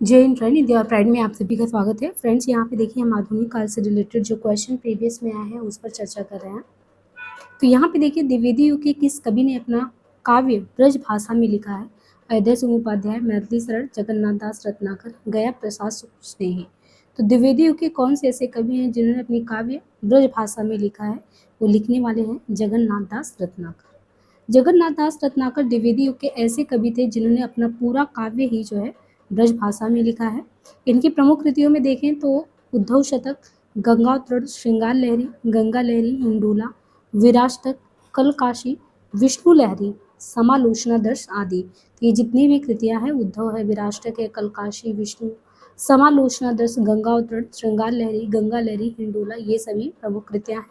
जय Hind friend, India और pride में आप सभी का स्वागत है। फ्रेंड्स, यहाँ पे देखिए हम आधुनिक काल से रिलेटेड जो क्वेश्चन प्रीवियस में आए हैं उस पर चर्चा कर रहे हैं। तो यहाँ पे देखिए द्विवेदी युग के किस कवि ने अपना काव्य ब्रज भाषा में लिखा है? अयोध्या सिंह उपाध्याय, मैथिली शरण, जगन्नाथ दास रत्नाकर, गया प्रसाद स्नेही। तो द्विवेदी युग के कौन से ऐसे कवि हैं जिन्होंने अपनी काव्य ब्रज भाषा में लिखा है? वो लिखने वाले हैं जगन्नाथ दास रत्नाकर। जगन्नाथ दास रत्नाकर द्विवेदी युग के ऐसे कवि थे जिन्होंने अपना पूरा काव्य ही जो है ब्रज भाषा में लिखा है। इनकी प्रमुख कृतियों में देखें तो उद्धव शतक, गंगावतरण, श्रृंगार लहरी, गंगा लहरी, हिंडोला, विराष्टक, कलकाशी, विष्णु लहरी, समालोचनादर्श आदि। तो ये जितनी भी कृतियां हैं, उद्धव है, विराष्टक है, कलकाशी, विष्णु, समालोचनादर्श, गंगावतरण, श्रृंगार लहरी, गंगा लहरी, हिंडोला, ये सभी प्रमुख कृतियां हैं।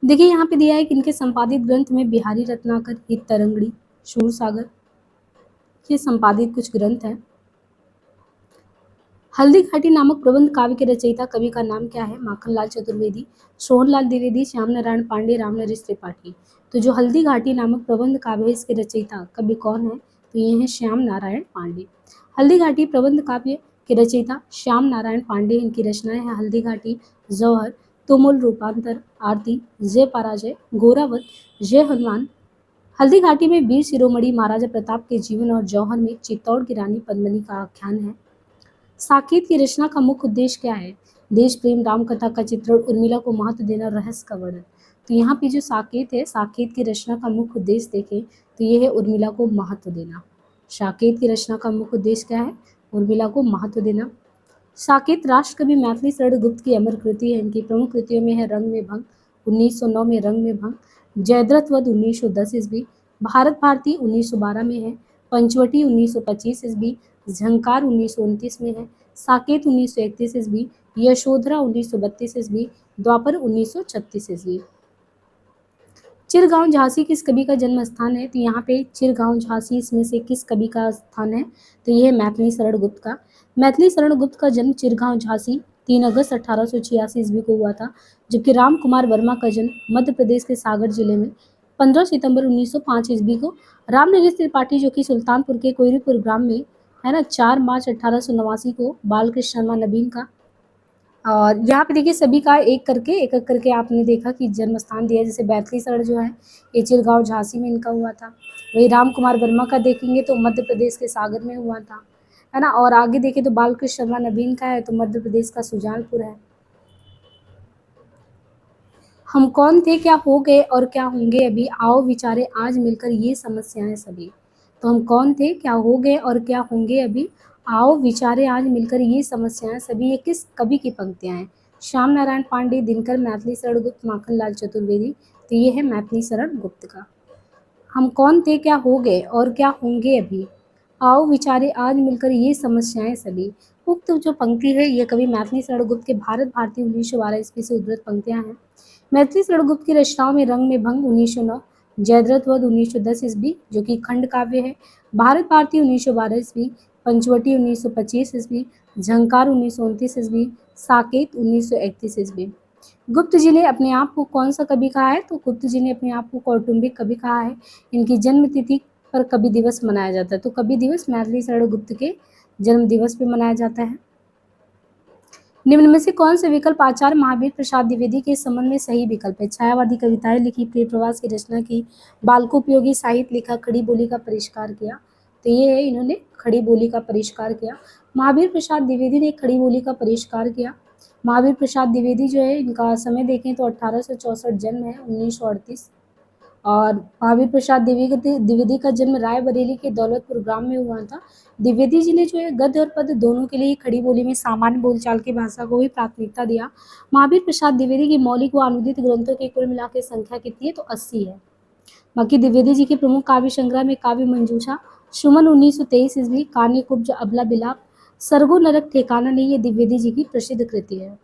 देखिए यहाँ पे दिया है कि इनके संपादित ग्रंथ में बिहारी रत्नाकर, हित तरंगड़ी, शूरसागर, ये संपादित कुछ ग्रंथ हैं। हल्दी घाटी नामक प्रबंध काव्य के रचयिता कवि का नाम क्या है? माखनलाल चतुर्वेदी, सोहनलाल द्विवेदी, श्याम नारायण पांडे, रामनरेश त्रिपाठी। तो जो हल्दी घाटी नामक प्रबंध काव्य है, इसके रचयिता कवि कौन है? तो ये है श्याम नारायण पांडे। हल्दी घाटी प्रबंध काव्य के रचयिता श्याम नारायण पांडे। इनकी रचनाएं हैं हल्दी घाटी, जौहर, तुमुल, रूपांतर, आरती, जय पराजय, गोरावत, जय हनुमान। हल्दी घाटी में वीर शिरोमणि महाराजा प्रताप के जीवन और जौहर में चित्तौड़ की रानी पद्मिनी का आख्यान है। साकेत की रचना का मुख्य उद्देश्य क्या है? देश प्रेम, राम कथा का चित्रण, उर्मिला को महत्व देना, रहस्य का वर्णन। तो यहाँ पे जो साकेत है, साकेत की रचना का मुख्य उद्देश्य देखें तो ये है उर्मिला को महत्व देना। साकेत की रचना का मुख्य उद्देश्य क्या है? उर्मिला को महत्व देना। साकेत राष्ट्र कवि मैथिली शरण गुप्त की अमर कृति है। इनकी प्रमुख कृतियों में है रंग में भंग 1909 में, रंग में भंग, जयद्रथ वध 1910 ईस्वी, भारत भारती 1912 में है, पंचवटी 1925 ईस्वी, झंकार 1929 में है, साकेत 1931 ईस्वी, यशोधरा 1932 ईस्वी, द्वापर 1936 ईस्वी। चिरगांव झांसी किस कवि का जन्म स्थान है? तो यहाँ पे चिरगांव झांसी इसमें से किस कवि का स्थान है? तो यह है मैथिली शरण गुप्त का। मैथिली शरण गुप्त का जन्म चिरगांव झांसी 3 अगस्त 1886 ईस्वी को हुआ था, जबकि राम कुमार वर्मा का जन्म मध्य प्रदेश के सागर जिले में 15 सितंबर 1905 ईस्वी को। रामनरेश त्रिपाठी जो कि सुल्तानपुर के कोयरीपुर ग्राम में है ना 4 मार्च 1889 को, बालकृष्ण शर्मा नवीन का। और यहाँ पे देखिए सभी का एक एक करके आपने देखा कि जन्म स्थान दिया। जैसे मैथिली शरण जो है ये चिरगांव झांसी में इनका हुआ था। वही राम कुमार वर्मा का देखेंगे तो मध्य प्रदेश के सागर में हुआ था, है ना। और आगे देखें तो बालकृष्ण शर्मा नवीन का है तो मध्य प्रदेश का सुजानपुर है। हम कौन थे, क्या हो गए और क्या होंगे अभी, आओ विचारे आज मिलकर ये समस्याएं सभी। तो हम कौन थे, क्या हो गए और क्या होंगे अभी, आओ विचारे आज मिलकर ये समस्याएं सभी। ये किस कवि की पंक्तियां हैं? श्याम नारायण पांडे, दिनकर, मैथिली शरण गुप्त, माखनलाल चतुर्वेदी। तो ये है मैथिली शरण गुप्त का। हम कौन थे, क्या हो गए और क्या होंगे अभी, आओ विचारे आज मिलकर ये समस्याएं सभी। उक्त जो पंक्ति है ये कवि मैथिली शरण गुप्त के भारत भारती 1912 ईस्वी से उद्धृत पंक्तियां हैं। मैथिली शरण गुप्त की रचनाओं में रंग में भंग 1909, जयद्रथ वध 1910 ईस्वी जो कि खंड काव्य है, भारत भारती 1912 ईस्वी, पंचवटी 1925 ईस्वी, झंकार 1929 ईस्वी, साकेत 1931 ईस्वी। गुप्त जी ने अपने आप को कौन सा कवि कहा है? तो गुप्त जी ने अपने आप को कौटुंबिक कवि कहा है। इनकी जन्म तिथि पर कवि दिवस मनाया जाता है। तो कवि दिवस मैथिली शरण गुप्त के जन्म दिवस पे मनाया जाता है। निम्न में से कौन से विकल्प आचार्य महावीर प्रसाद द्विवेदी के संबंध में सही विकल्प है? छायावादी कविताएं लिखी, प्रिय प्रवास की रचना की, बालकोपयोगी साहित्य लिखा, खड़ी बोली का परिष्कार किया। तो ये है, इन्होंने खड़ी बोली का परिष्कार किया। महावीर प्रसाद द्विवेदी ने खड़ी बोली का परिष्कार किया। महावीर प्रसाद द्विवेदी जो है इनका समय देखें तो 1864 जन्म है, 1938। और महावीर प्रसाद द्विवेदी का जन्म रायबरेली के दौलतपुर ग्राम में हुआ था। द्विवेदी जी ने जो है गद्य और पद्य दोनों के लिए खड़ी बोली में सामान्य बोलचाल की भाषा को ही प्राथमिकता दिया। महावीर प्रसाद द्विवेदी की मौलिक व अनुदित ग्रंथों की कुल मिला के संख्या कितनी है? तो 80 है। बाकी द्विवेदी जी के प्रमुख काव्य संग्रह में काव्य मंजूषा, सुमन 1923 ईस्वी, कान्य कुब्ज, अबला बिलाप, सरगो नरक ठिकाना नहीं, ये द्विवेदी जी की प्रसिद्ध कृति है।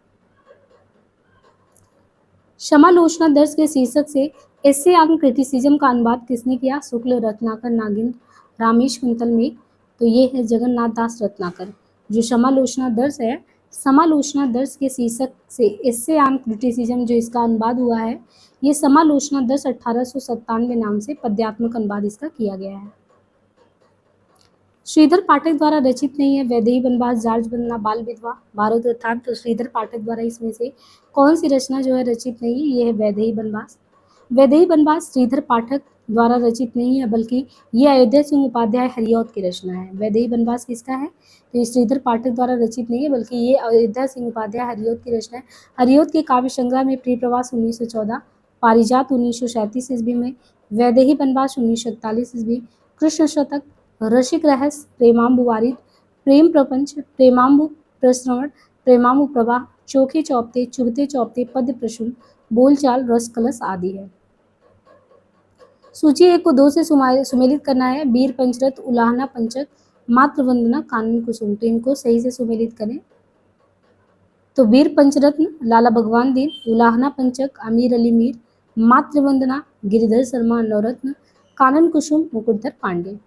समालोचना दर्श के शीर्षक से एसे ऑन क्रिटिसिज्म का अनुवाद किसने किया? शुक्ल, रत्नाकर, नागिन, रामेश कुंतल में। तो ये है जगन्नाथ दास रत्नाकर। जो समालोचना दर्श है, समालोचना दर्श के शीर्षक से एसे ऑन क्रिटिसिज्म जो इसका अनुवाद हुआ है, ये समालोचना दर्श 1897 नाम से पद्यात्मक अनुवाद इसका किया गया है। श्रीधर पाठक द्वारा रचित नहीं है। वैदेही बनवास, जार्ज वंदना, बाल विधवा, भारत वृत्तांत। तो श्रीधर पाठक द्वारा इसमें से कौन सी रचना जो है रचित नहीं है? ये है वैदेही बनवास। वैदेही बनवास श्रीधर पाठक द्वारा रचित नहीं है, बल्कि ये अयोध्या सिंह उपाध्याय हरिऔध की रचना है। वैदेही बनवास किसका है? तो ये श्रीधर पाठक द्वारा रचित नहीं है, बल्कि ये अयोध्या सिंह उपाध्याय हरिऔध की रचना है। हरिऔध के काव्य संग्रह में प्रिय प्रवास 1914, पारिजात 1937 ईस्वी में, वैदेही बनवास 1941 ईस्वी, कृष्ण शतक, रसिक रहस्य, प्रेमाम्बु वारिद, प्रेम प्रपंच, प्रेमाम्बु प्रश्रवण, प्रेमाम्बु प्रवाह, चोखे चौपते, चुभते चौपते, पद्य प्रशुल, बोलचाल, रस कलश आदि है। सूची 1 को 2 से सुमेलित करना है। बीर पंचरथ, उलाहना पंचक, मातृ वंदना, कानन कुसुम। तो इनको सही से सुमेलित करें। तो वीर पंचरत्न लाला भगवान दीन, उलाहना पंचक आमिर अली मीर, मातृ वंदना गिरिधर शर्मा नवरत्न, कानन कुसुम मुकुटधर पांडे।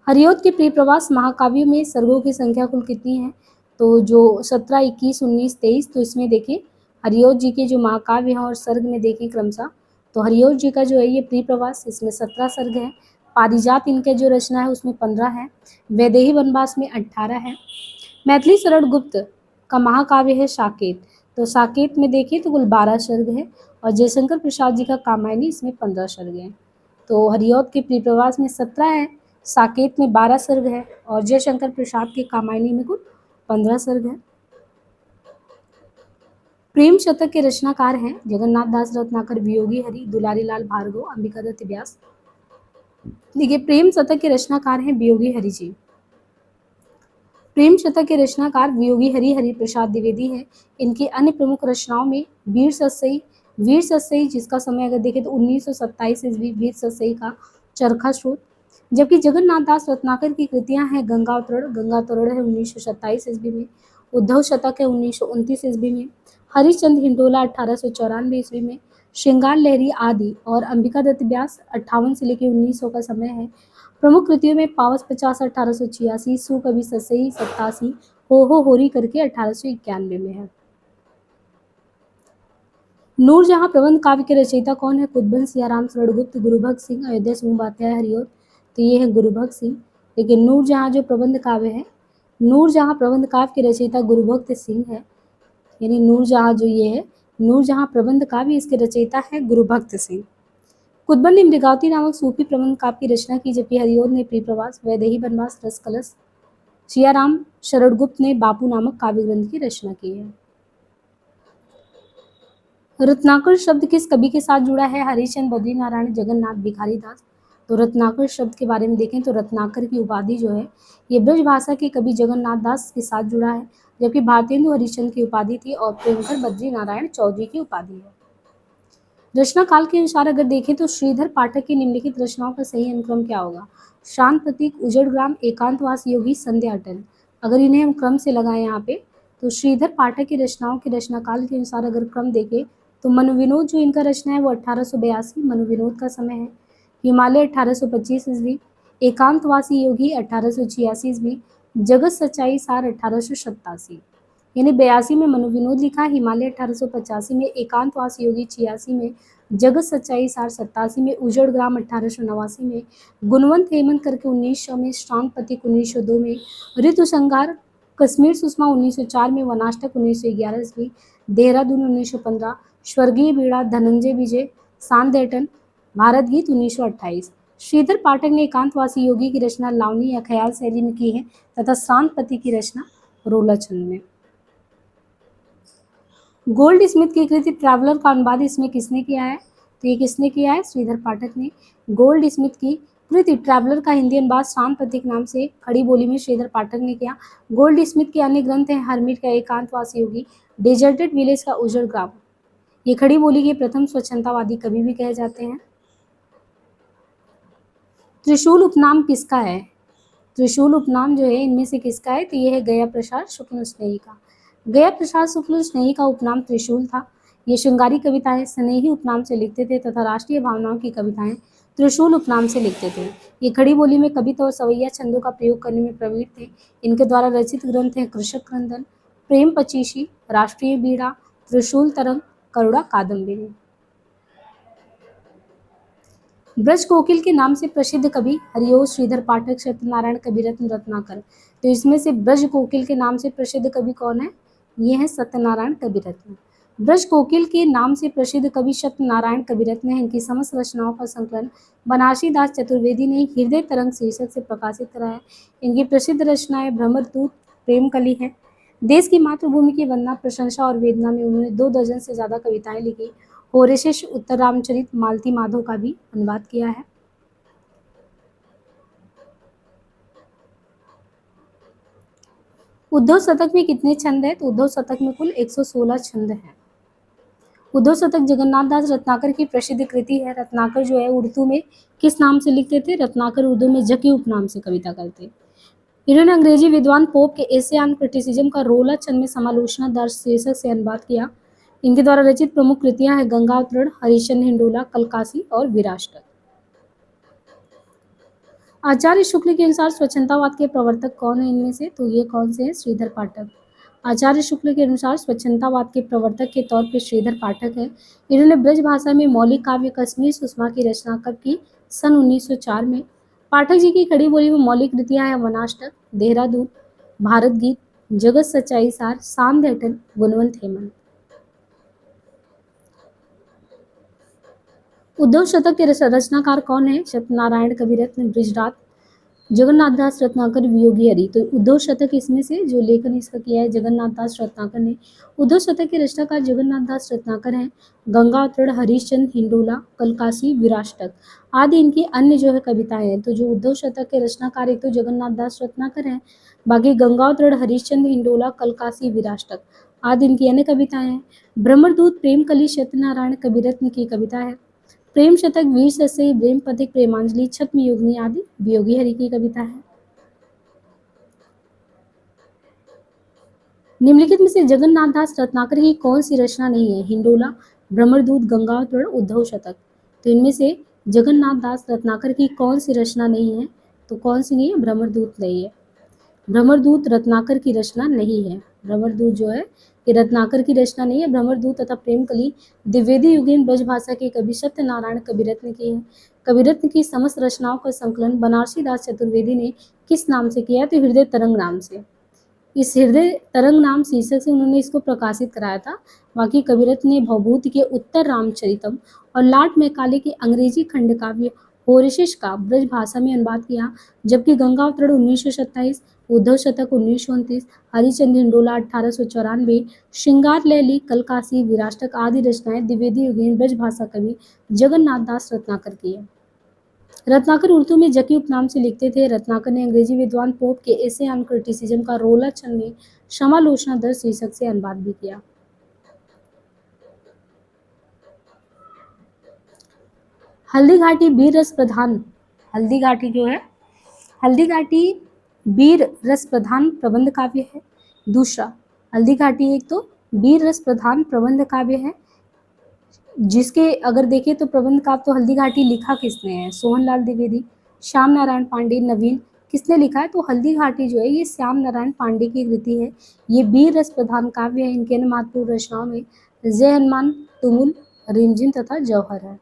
हरिऔध के प्रिय प्रवास महाकाव्यों में सर्गों की संख्या कुल कितनी है? तो जो 17, 21, 19, 23। तो इसमें देखें हरिऔध जी के जो महाकाव्य हैं और सर्ग में देखें क्रमशः, तो हरिऔध जी का जो है ये प्रिय प्रवास, इसमें 17 सर्ग है। पारिजात इनके जो रचना है उसमें 15 है। वैदेही बनवास में 18 है। मैथिली शरण गुप्त का महाकाव्य है साकेत। तो साकेत में देखें तो कुल 12 सर्ग है, और जयशंकर प्रसाद जी का कामायनी, इसमें 15 सर्ग हैं। तो हरिऔध के प्रिय प्रवास में 17 है, साकेत में 12 सर्ग है, और जयशंकर प्रसाद के कामायनी में कुल 15 सर्ग है। प्रेम शतक के रचनाकार हैं जगन्नाथ दास रत्नाकर, वियोगी हरि, दुलारी लाल भार्गव, अंबिका दत्त व्यास। देखिए प्रेम शतक के रचनाकार हैं वियोगी हरि जी। प्रेम शतक के रचनाकार वियोगी हरि प्रसाद द्विवेदी हैं। इनकी अन्य प्रमुख रचनाओं में वीर सतसई जिसका समय अगर देखें तो 1927 ईस्वी, वीर सतसई का चरखा स्रोत। जबकि जगन्नाथ दास रत्नाकर की कृतियां हैं गंगा अवतरण है 1927 ईस्वी में, उद्धव शतक है 1929 ईस्वी में, हरिश्चंद्र हिंडोला 1894 ईस्वी में, श्रृंगार लहरी आदि और अंबिका दत्त व्यास 58 से लेकर 1900 का समय है। प्रमुख कृतियों में पावस 50 1886, सु कवि सतसई 87, हो होरी करके 1891 में है। नूरजहां प्रबंध काव्य के रचयिता कौन है? कुतबन सियाराम शरणगुप्त, गुरुभक्त सिंह, अयोध्या सिंह उपाध्याय हरिऔध। तो ये है गुरुभक्त सिंह। लेकिन नूरजहां जो प्रबंध काव्य है, नूरजहां प्रबंध काव्य के रचयिता गुरुभक्त सिंह है। यानी नूरजहां जो ये है, नूरजहां प्रबंध काव्य, इसके रचयिता है गुरुभक्त सिंह। कुतबन ने मृगावती नामक सूफी प्रबंध काव्य की रचना की, जबकि हरिऔध ने प्रिय प्रवास, वैदेही बनवास, रस कलश, सियाराम शरणगुप्त ने बापू नामक काव्य ग्रंथ की रचना की है। रत्नाकर शब्द किस कवि के साथ जुड़ा है? हरिश्चंद्र, बद्रीनारायण, जगन्नाथ, भिखारी दास। तो रत्नाकर शब्द के बारे में देखें तो रत्नाकर की उपाधि जो है ये ब्रज भाषा के कवि जगन्नाथ दास के साथ जुड़ा है, जबकि भारतेंदु हरिश्चंद्र की उपाधि थी और प्रेमकर बद्रीनारायण चौधरी की उपाधि है। रचना काल के अनुसार अगर देखें तो श्रीधर पाठक की निम्नलिखित रचनाओं का सही अनुक्रम क्या होगा? शांत प्रतीक, उजड़ ग्राम, एकांतवास योगी, संध्या अटल। अगर इन्हें हम क्रम से लगाएं यहाँ पे, तो श्रीधर पाठक की रचनाओं के रचना काल के अनुसार अगर क्रम देखें तो मनोविनोद जो इनका रचना है वो 1882 मनोविनोद का समय है। हिमालय 1825 ईस्वी, एकांतवासी योगी 1886 ईस्वी, जगत सच्चाई सार 1887। यानी 82 में मनोविनोद लिखा, हिमालय 1885 में, एकांतवास योगी 86 में, जगत सच्चाई सार 87 में, उजड़ ग्राम 1889 में, गुणवंत हेमंत करके 1900 में, शांत प्रतीक 1902 में, ऋतु संहार कश्मीर सुषमा 1904 में, वनाष्टक 1911 ईस्वी, देहरादून 1915, स्वर्गीय बीड़ा धनंजय विजय, सांदेटन, भारत गीत 1928। श्रीधर पाठक ने एकांतवासी योगी की रचना लावनी या ख्याल शैली में की है तथा शांत प्रतीक की रचना रोला छंद में। गोल्ड स्मिथ की कृति ट्रैवलर का अनुवाद इसमें किसने किया है? तो ये किसने किया है? श्रीधर पाठक ने। गोल्ड स्मिथ की कृति ट्रैवलर का हिंदी अनुवाद शांत प्रतीक नाम से खड़ी बोली में श्रीधर पाठक ने किया। गोल्ड स्मिथ के अन्य ग्रंथ हैं हरमिट का एकांतवासी योगी, डेजर्टेड विलेज का उजड़ ग्राम। ये खड़ी बोली के प्रथम स्वच्छंदतावादी कवि भी कहे जाते हैं। त्रिशूल उपनाम किसका है? त्रिशूल उपनाम जो है इनमें से किसका है? तो ये है गया प्रसाद शुक्ल स्नेही का। गया प्रसाद शुक्ल स्नेही का उपनाम त्रिशूल था। ये श्रृंगारी कविताएं स्नेही उपनाम से लिखते थे तथा राष्ट्रीय भावनाओं की कविताएं त्रिशूल उपनाम से लिखते थे। ये खड़ी बोली में कविता और सवैया छंदों का प्रयोग करने में प्रवीण थे। इनके द्वारा रचित ग्रंथ हैं कृषक क्रंदन, प्रेम पचीसी, राष्ट्रीय बीड़ा, त्रिशूल तरंग, करुणा कादम्बिनी। ब्रज कोकिल के नाम से प्रसिद्ध कवि हरिओस श्रीधर पाठक, सत्यनारायण कविरत्न, रत्नाकर। तो इसमें से ब्रज कोकिल के नाम से प्रसिद्ध कवि कौन है? ये है सत्यनारायण कविरत्न। ब्रज कोकिल के नाम से प्रसिद्ध कवि सत्यनारायण कविरत्न है। इनकी समस्त रचनाओं का संकलन बनारसी दास चतुर्वेदी ने हृदय तरंग शीर्षक से प्रकाशित करा है। इनकी प्रसिद्ध रचनाएं भ्रमरदूत, प्रेमकली है। देश की मातृभूमि की वंदना, प्रशंसा और वेदना में उन्होंने 2 दर्जन से ज्यादा कविताएं लिखी। होरेशिस उत्तर रामचरित, मालती माधव का भी अनुवाद किया है। उद्धव शतक में कितने छंद है? तो उद्धव शतक में कुल 116 छंद हैं। उद्धव शतक जगन्नाथ दास रत्नाकर की प्रसिद्ध कृति है। रत्नाकर जो है उर्दू में किस नाम से लिखते थे? रत्नाकर उर्दू में जकी उपनाम से कविता करते। इन्होंने अंग्रेजी विद्वान पोप के एसे ऑन क्रिटिसिज्म का 16 छंद में समालोचना दर्श शीर्षक से अनुवाद किया। इनके द्वारा रचित प्रमुख कृतियां हैं गंगावतरण, हरिश्चंद्र हिंडोला, कलकासी और विराष्टक। आचार्य शुक्ल के अनुसार स्वच्छंदतावाद के प्रवर्तक कौन है इनमें से? तो ये कौन से हैं? श्रीधर पाठक। आचार्य शुक्ल के अनुसार स्वच्छंदतावाद के प्रवर्तक के तौर पर श्रीधर पाठक है। इन्होंने ब्रज भाषा में मौलिक काव्य कश्मीर सुषमा की रचना कब की? सन 1904 में। पाठक जी की खड़ी बोली में मौलिक कृतियां हैं वनाष्टक, देहरादून, भारत गीत, जगत सच्चाई सार, सांध्य अटल, गुणवंत हेमंत। उद्धव शतक के रचनाकार कौन है? सत्यनारायण कविरत्न, बृजराज, जगन्नाथ दास रत्नाकर, वियोगी हरि। तो उद्धव शतक इसमें से जो लेखन इसका किया है जगन्नाथ दास रत्नाकर ने। उद्धव शतक के रचनाकार जगन्नाथ दास रत्नाकर हैं। गंगावतरण, हरिश्चंद्र, हिंडोला, कलकासी, विराष्टक आदि इनकी अन्य जो है कविताएं हैं। तो जो उद्धव शतक के रचनाकार एक तो जगन्नाथ दास रत्नाकर हैं, बाकी गंगावतरण, हरिश्चंद्र, हिंडोला, कलकासी, विराष्टक आदि इनकी अन्य कविताएं हैं। भ्रमरदूत, प्रेमकली सत्यनारायण कविरत्न की कविता है। प्रेम शतक, वीर सस्यई, प्रेम पथिक, प्रेमांजलि, छद्म योगिनी आदि वियोगी हरि की कविता है। निम्नलिखित में से जगन्नाथ दास रत्नाकर की कौन सी रचना नहीं है? हिंडोला, भ्रमरदूत, गंगावतरण, उद्धव शतक। तो इनमें से जगन्नाथ दास रत्नाकर की कौन सी रचना नहीं है? तो कौन सी नहीं है? भ्रमरदूत नहीं है। भ्रमरदूत रत्नाकर की रचना नहीं है। भ्रमरदूत जो है ये रत्नाकर की रचना नहीं है। भ्रमरदूत तथा प्रेमकली द्विवेदी युगीन ब्रजभाषा के कवि सत्यनारायण कविरत्न की है। कविरत्न की समस्त रचनाओं का संकलन बनारसी दास चतुर्वेदी ने किस नाम से किया? तो हृदय तरंग नाम से। इस हृदय तरंग नाम शीर्षक से उन्होंने इसको प्रकाशित कराया था। बाकी कविरत्न ने भवभूति के उत्तर रामचरितम और लॉर्ड मैकाले के अंग्रेजी खंड काव्य होरेशिस का ब्रज भाषा में अनुवाद किया। जबकि गंगावतरण 1927, उद्धव शतक 1929, हरिश्चंद्र हिंडोला 1894, श्रृंगार लैली, कलकासी, विराष्टक आदि रचनाएं द्विवेदी युगीन ब्रज भाषा कवि जगन्नाथ दास रत्नाकर की है। रत्नाकर उर्दू में जकी उपनाम से लिखते थे। रत्नाकर ने अंग्रेजी विद्वान पोप के एसे ऑन क्रिटिसिज्म का 16 छंद में समालोचना दर्श शीर्षक से अनुवाद भी किया। हल्दी घाटी वीर रस प्रधान, हल्दी घाटी जो है हल्दी घाटी वीर रस प्रधान प्रबंध काव्य है। दूसरा, हल्दी घाटी एक तो वीर रस प्रधान प्रबंध काव्य है, जिसके अगर देखें तो प्रबंध काव्य तो हल्दी घाटी लिखा किसने है? सोहनलाल द्विवेदी, श्याम नारायण पांडे, नवीन किसने लिखा है? तो हल्दी घाटी जो है ये श्याम नारायण पांडे की कृति है। ये वीर रस प्रधान काव्य है। इनके अन्य महत्वपूर्ण रचनाओं में जय हनुमान, तुमुल, रिमझिम तथा जौहर है।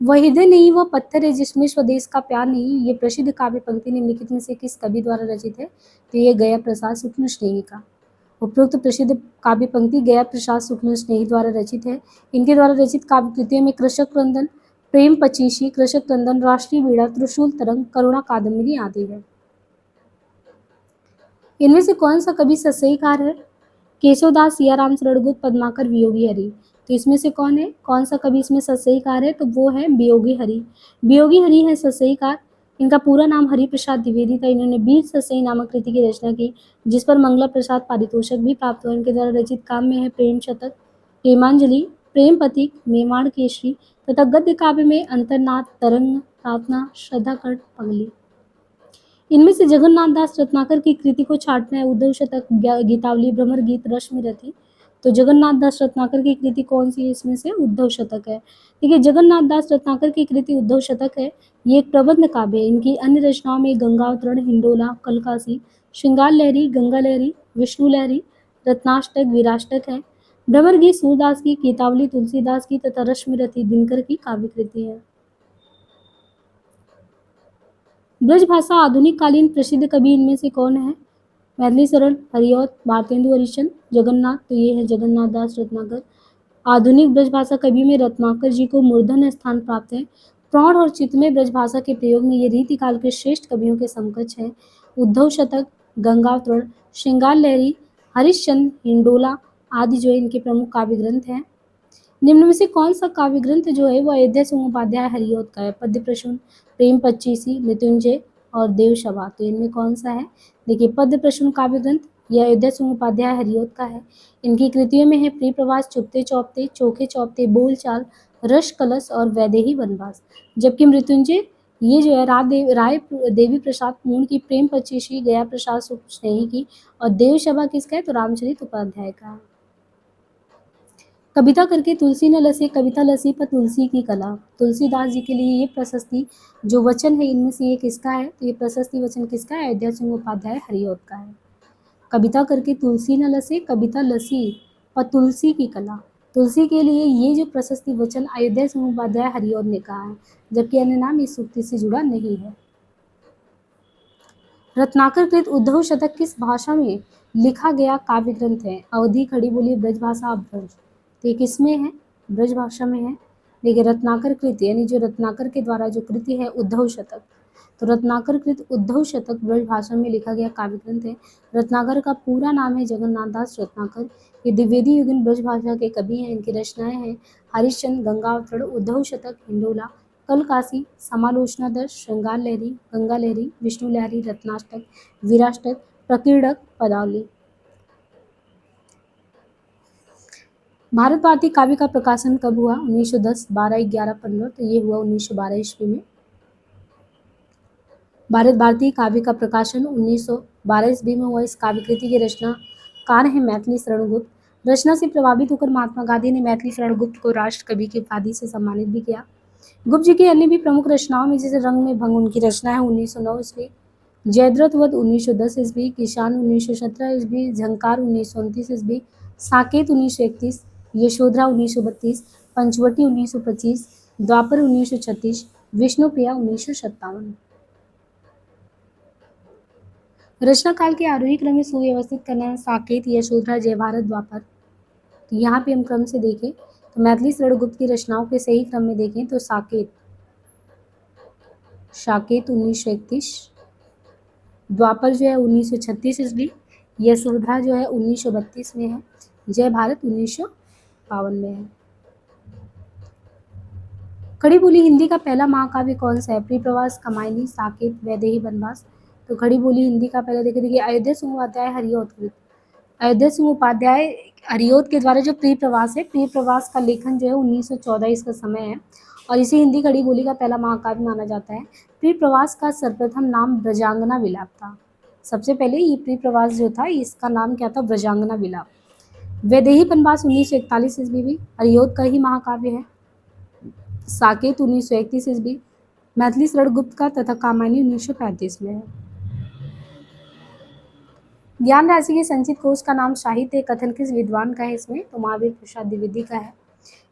वह हृदय नहीं वह पत्थर है जिसमें स्वदेश का प्यार नहीं, ये प्रसिद्ध काव्य पंक्ति निम्नलिखित में से किस कवि द्वारा रचित है? तो ये गया प्रसाद शुक्ल स्नेही का। उपरोक्त प्रसिद्ध काव्य पंक्ति गया प्रसाद शुक्ल स्नेही द्वारा रचित है। इनके द्वारा रचित काव्य कृतियों में कृषक क्रंदन, प्रेम पचीसी, कृषक क्रंदन, राष्ट्रीय वीणा, त्रिशूल तरंग, करुणा कादम्बरी आदि है। इनमें से कौन सा कवि सस्यकार है? केशवदास, सियाराम शरणगुप्त, पद्माकर, वियोगी हरि। तो इसमें से कौन है? कौन सा कवि इसमें सस्यकार है? तो वो है वियोगी हरि। वियोगी हरि है सस्यकार। इनका पूरा नाम हरि प्रसाद द्विवेदी था। इन्होंने वीर सस्यई नामक कृति की रचना की, जिस पर मंगला प्रसाद पारितोषक भी प्राप्त हुआ। इनके द्वारा रचित काव्य है प्रेम शतक, प्रेमांजलि, प्रेम पथिक, मेवाड़ केसरी तथा गद्य काव्य में अंतरनाथ, तरंग, प्रार्थना, श्रद्धा कट, पगली। इनमें से जगन्नाथ दास रत्नाकर की कृति को छांटना है। उद्धव शतक, गीतावली, भ्रमर गीत, रश्मि रथी। तो जगन्नाथ दास रत्नाकर की कृति कौन सी है? इसमें से उद्धव शतक है। देखिए जगन्नाथ दास रत्नाकर की कृति उद्धव शतक है। ये एक प्रबंध काव्य है। इनकी अन्य रचनाओं में गंगावतरण, हिंडोला, कलकासी, श्रृंगार लहरी, गंगा लहरी, विष्णु लहरी, रत्नाष्टक, विराष्टक है। भ्रमर गीत सूरदास की, गीतावली तुलसीदास की तथा रश्मिरथी दिनकर की काव्य कृति है। ब्रज भाषा आधुनिक कालीन प्रसिद्ध कवि इनमें से कौन है? मैथिली शरण, हरिऔध, भारतेंदु हरिश्चंद्र, जगन्नाथ। तो ये है जगन्नाथ दास रत्नाकर। आधुनिक ब्रजभाषा कवि में रत्नाकर जी को मूर्धन्य स्थान प्राप्त है। प्रौढ़ और चित्तमय ब्रजभाषा के प्रयोग में ये रीतिकाल के श्रेष्ठ कवियों के समकक्ष हैं। उद्धव शतक, गंगावतरण, श्रृंगार लहरी, हरिश्चंद्र, हिंडोला आदि जो है इनके प्रमुख काव्य ग्रंथ हैं। निम्न में से कौन सा काव्य ग्रंथ जो है वो अयोध्या सिंहोपाध्याय हरिऔध का है? पद्य प्रसून, प्रेम पच्चीसी, मृत्युंजय और देवशभा। तो इनमें कौन सा है? देखिए, पद्य प्रसून काव्य ग्रंथ यह अयोध्या सिंहोपाध्याय हरिऔध का है। इनकी कृतियों में है प्रिय प्रवास, चुपते चौपते, चोखे चौपते, बोलचाल, रस कलश और वैदेही वनवास। जबकि मृत्युंजय ये जो है राय देवी प्रसाद पूर्ण की, प्रेम पच्चीसी गया प्रसाद स्नेही की और देवशभा किसका है? तो रामचरित उपाध्याय का है। कविता करके तुलसी न लसे, कविता लसी पर तुलसी की कला। तुलसीदास जी के लिए ये प्रशस्ति जो वचन है इनमें से ये किसका है? तो ये प्रशस्ति वचन किसका है? अयोध्या सिंहोपाध्याय हरिऔध का है। कविता करके तुलसी न लसे, कविता लसी पर तुलसी की कला। तुलसी के लिए ये जो प्रशस्ति वचन अयोध्या सिंहोपाध्याय हरिऔध ने कहा है, जबकि अन्य नाम इस सूक्ति से जुड़ा नहीं है। रत्नाकर कृत उद्धव शतक किस भाषा में लिखा गया काव्य ग्रंथ है? अवधी, खड़ी बोली, ब्रजभाषा, अपभ्रंश। तो ये किसमें है? ब्रज भाषा में है। देखिए, रत्नाकर कृत यानी जो रत्नाकर के द्वारा जो कृति है उद्धव शतक, तो रत्नाकर कृत उद्धव शतक ब्रज भाषा में लिखा गया काव्य ग्रंथ है। रत्नाकर का पूरा नाम है जगन्नाथ दास रत्नाकर। ये द्विवेदी युगीन ब्रज भाषा के कवि हैं। इनकी रचनाएं हैं हरिश्चंद्र, गंगावतरण, उद्धव शतक, हिंडोला, कलकासी, समालोचनादर्श, श्रृंगार लहरी, गंगा लहरी, विष्णु लहरी, रत्नाष्टक, वीराष्टक, प्रकीर्णक, पदावली। भारत भारती काव्य का प्रकाशन कब हुआ? 1910, 12, 11, 15। तो ये हुआ 1912 ईस्वी में। भारत भारती काव्य का प्रकाशन 1912 ईस्वी में हुआ। इस काव्य कृति के रचनाकार हैं मैथिली शरण गुप्त। रचना से प्रभावित होकर महात्मा गांधी ने मैथिली शरण गुप्त को राष्ट्र कवि की उपाधि से सम्मानित भी किया। गुप्त जी की अन्य भी प्रमुख रचनाओं में जैसे रंग में भंग उनकी रचना है 1909 ईस्वी, जयद्रथ वध 1910 ईस्वी, किसान 1917 ईस्वी, झंकार 1929 ईस्वी, साकेत 1931, यशोधरा 1932, पंचवटी 1925, द्वापर 1936, विष्णुप्रिया 1957। रचना काल के आरोही क्रम में सुव्यवस्थित करना है। साकेत, यशोधरा, जय भारत, द्वापर। तो यहाँ पे हम क्रम से देखें तो मैथिली शरण गुप्त की रचनाओं के सही क्रम में देखें तो साकेत 1931, द्वापर जो है 1936 ईस्वी, यशोधरा जो है 1932 में है, जय भारत 1952 में है। खड़ी बोली हिंदी का पहला महाकाव्य कौन सा है? प्रिय प्रवास, कमायनी, साकेत, वैदेही वनवास। तो खड़ी बोली हिंदी का पहला देखिए अयोध्या सिंहोपाध्याय हरिऔध कृत। अयोध्या सिंहोपाध्याय हरिऔध के द्वारा जो प्रिय प्रवास है, प्रिय प्रवास का लेखन जो है 1914 इसका समय है और इसे हिंदी खड़ी बोली का पहला महाकाव्य माना जाता है। प्रिय प्रवास का सर्वप्रथम नाम ब्रजांगना विलाप था। सबसे पहले ये प्रिय प्रवास जो था इसका नाम क्या था? ब्रजांगना विलाप। वैदेही वनवास 1941 ईस्वी भी हरिऔध का ही महाकाव्य है। साकेत 1931 ईस्वी, मैथिली शरण गुप्त का तथा कामायनी 1935 में है। ज्ञान राशि के संचित कोश का नाम साहित्य कथन किस विद्वान का है इसमें? तो महावीर प्रसाद द्विवेदी का है।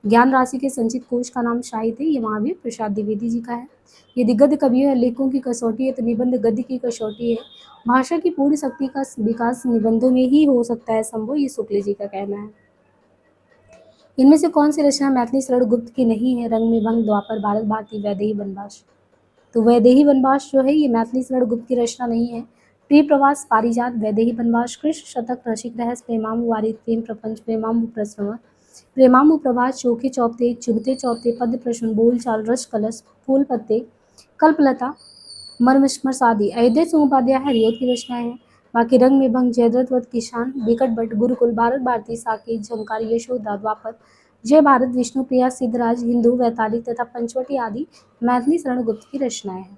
ज्ञान राशि के संचित कोश का नाम साहित्य ये महावीर प्रसाद द्विवेदी जी का है। यदि गद्य कवियों या लेखों की कसौटी है तो निबंध गद्य की कसौटी है। भाषा की पूर्ण शक्ति का विकास निबंधों में ही हो सकता है संभव, ये शुक्ल जी का कहना है। इनमें से कौन सी रचना मैथिली शरण गुप्त की नहीं है? रंग में भंग, द्वापर, भारत भारती, वैदेही वनवास। तो वैदेही वनवास जो है ये मैथिली शरण गुप्त की रचना नहीं है। प्रिय प्रवास, पारिजात, वैदेही वनवास, कृष्ण शतक, रसिक रहस्य, प्रेमाम्बु वारिद, प्रेम प्रपंच, प्रेमाम्बु प्रश्रवण, प्रेमाम्बु प्रभात, चोखे चौपते, चुभते चौपते, पद्य प्रश्न, बोलचाल, रस कलश, फूल पत्ते, कल्पलता, मर्मस्मर्श आदि अयोध्या सिंहोपाध्याय हरिऔध की रचनाएं हैं। बाकी रंग में भंग, जयद्रथ वध, किसान, विकट भट्ट, गुरुकुल, भारत भारती, साकेत, झंकार, यशोदा, द्वापर, जय भारत, विष्णुप्रिया, सिद्धराज, हिंदू, वैताली तथा पंचवटी आदि मैथिली शरण गुप्त की रचनाएं हैं।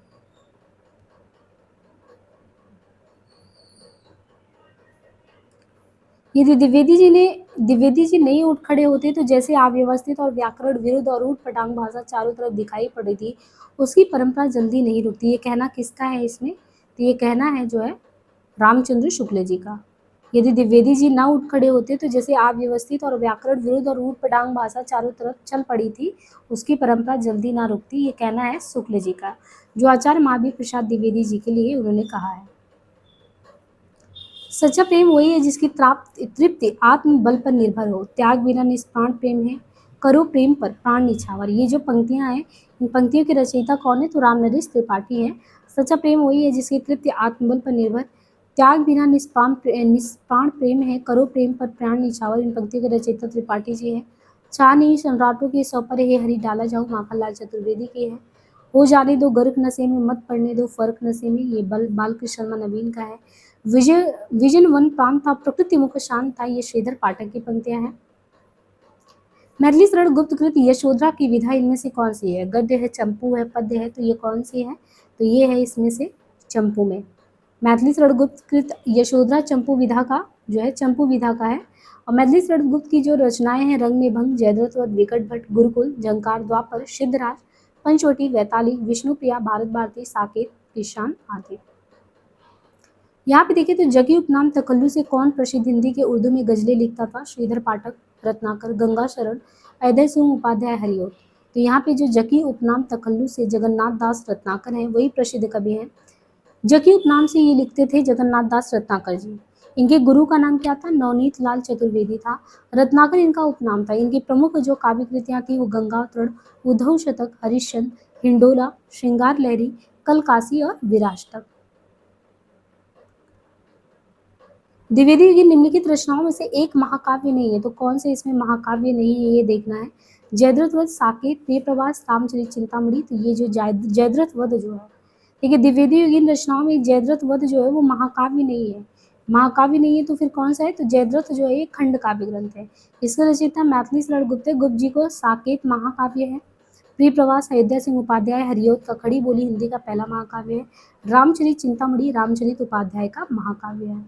यदि द्विवेदी जी नहीं उठ खड़े होते तो जैसे अव्यवस्थित और व्याकरण विरुद्ध और ऊट पटांग भाषा चारों तरफ दिखाई पड़ रही थी, उसकी परंपरा जल्दी नहीं रुकती। ये कहना किसका है इसमें? तो ये कहना है जो है रामचंद्र शुक्ल जी का। यदि द्विवेदी जी ना उठ खड़े होते तो जैसे अव्यवस्थित और व्याकरण विरुद्ध और ऊट पटांग भाषा चारों तरफ चल पड़ी थी, उसकी परंपरा जल्दी ना रुकती। ये कहना है शुक्ल जी का, जो आचार्य महावीर प्रसाद द्विवेदी जी के लिए उन्होंने कहा है। सच्चा प्रेम वही है जिसकी तृप्ति आत्म बल पर निर्भर हो, त्याग बिना निष्प्राण प्रेम है, करो प्रेम पर प्राण निछावर। ये जो पंक्तियां हैं, इन पंक्तियों के रचयिता कौन है? तो रामनरेश त्रिपाठी हैं। सच्चा प्रेम वही है जिसकी तृप्ति आत्मबल पर निर्भर, त्याग बिना निष्प्राण प्रेम है, करो प्रेम पर प्राण निछावर। इन पंक्तियों के रचयिता त्रिपाठी जी हैं। चाह नहीं सम्राटों के सौ पर है हरि डाला जाऊं, माखनलाल चतुर्वेदी के हैं। हो जाने दो गर्क नशे में, मत पड़ने दो फर्क नशे में, ये बालकृष्ण शर्मा नवीन का है। विजन वन प्रांत था, प्रकृति मुख शांत था, ये श्रीधर पाठक की पंक्तियां हैं। मैथिली शरण गुप्त कृत यशोधरा की विधा इनमें से कौन सी है? गद्य है, चंपू है, पद्य है, तो ये कौन सी है? तो ये है इसमें से चंपू में। मैथिली शरण गुप्त कृत यशोधरा चंपू विधा का जो है, चंपू विधा का है। और मैथिली शरण गुप्त की जो रचनाएं हैं, रंग में भंग, जयद्रथ वध, विकट भट्ट, गुरुकुल, झंकार, द्वापर, सिद्धराज, पंचवटी, वैताली, विष्णुप्रिया, भारत भारती, साकेत, किसान आदि। यहाँ पे देखिए तो जगी उपनाम तकल्लु से कौन प्रसिद्ध हिंदी के उर्दू में गजलें लिखता था? श्रीधर पाठक, रत्नाकर, गंगा शरण, अजय सिंह उपाध्याय, हरिओत। तो यहाँ पे जो जकी उपनाम तकल्लु से जगन्नाथ दास रत्नाकर हैं, वही प्रसिद्ध कवि हैं। जकी उपनाम से ये लिखते थे जगन्नाथ दास रत्नाकर जी। इनके गुरु का नाम क्या था? नवनीत लाल चतुर्वेदी था। रत्नाकर इनका उपनाम था। इनकी प्रमुख जो काव्य कृतियां थी वो गंगावतरण, उद्धव शतक, हरिश्चंद्र, हिंडोला, श्रृंगार लहरी, कलकासी और विराष्टक। द्विवेदी की निम्नलिखित रचनाओं में से एक महाकाव्य नहीं है, तो कौन से इसमें महाकाव्य नहीं है ये देखना है। जयद्रथ वध, साकेत, प्रिय प्रवास, रामचरित चिंतामणि। तो ये जो जयद्रथ वध जो है, ठीक है, द्विवेदी की रचनाओं में जयद्रथ वध जो है वो महाकाव्य नहीं है। महाकाव्य नहीं है तो फिर कौन सा है? तो जयद्रथ जो है ये खंड काव्य ग्रंथ है। इसका रचयिता मैथिली शरण गुप्त है। गुप्त जी को साकेत महाकाव्य है। प्रिय प्रवास अयोध्या सिंह उपाध्याय, हरिओत का खड़ी बोली हिंदी का पहला महाकाव्य है। रामचरित चिंतामणि रामचरित उपाध्याय का महाकाव्य है।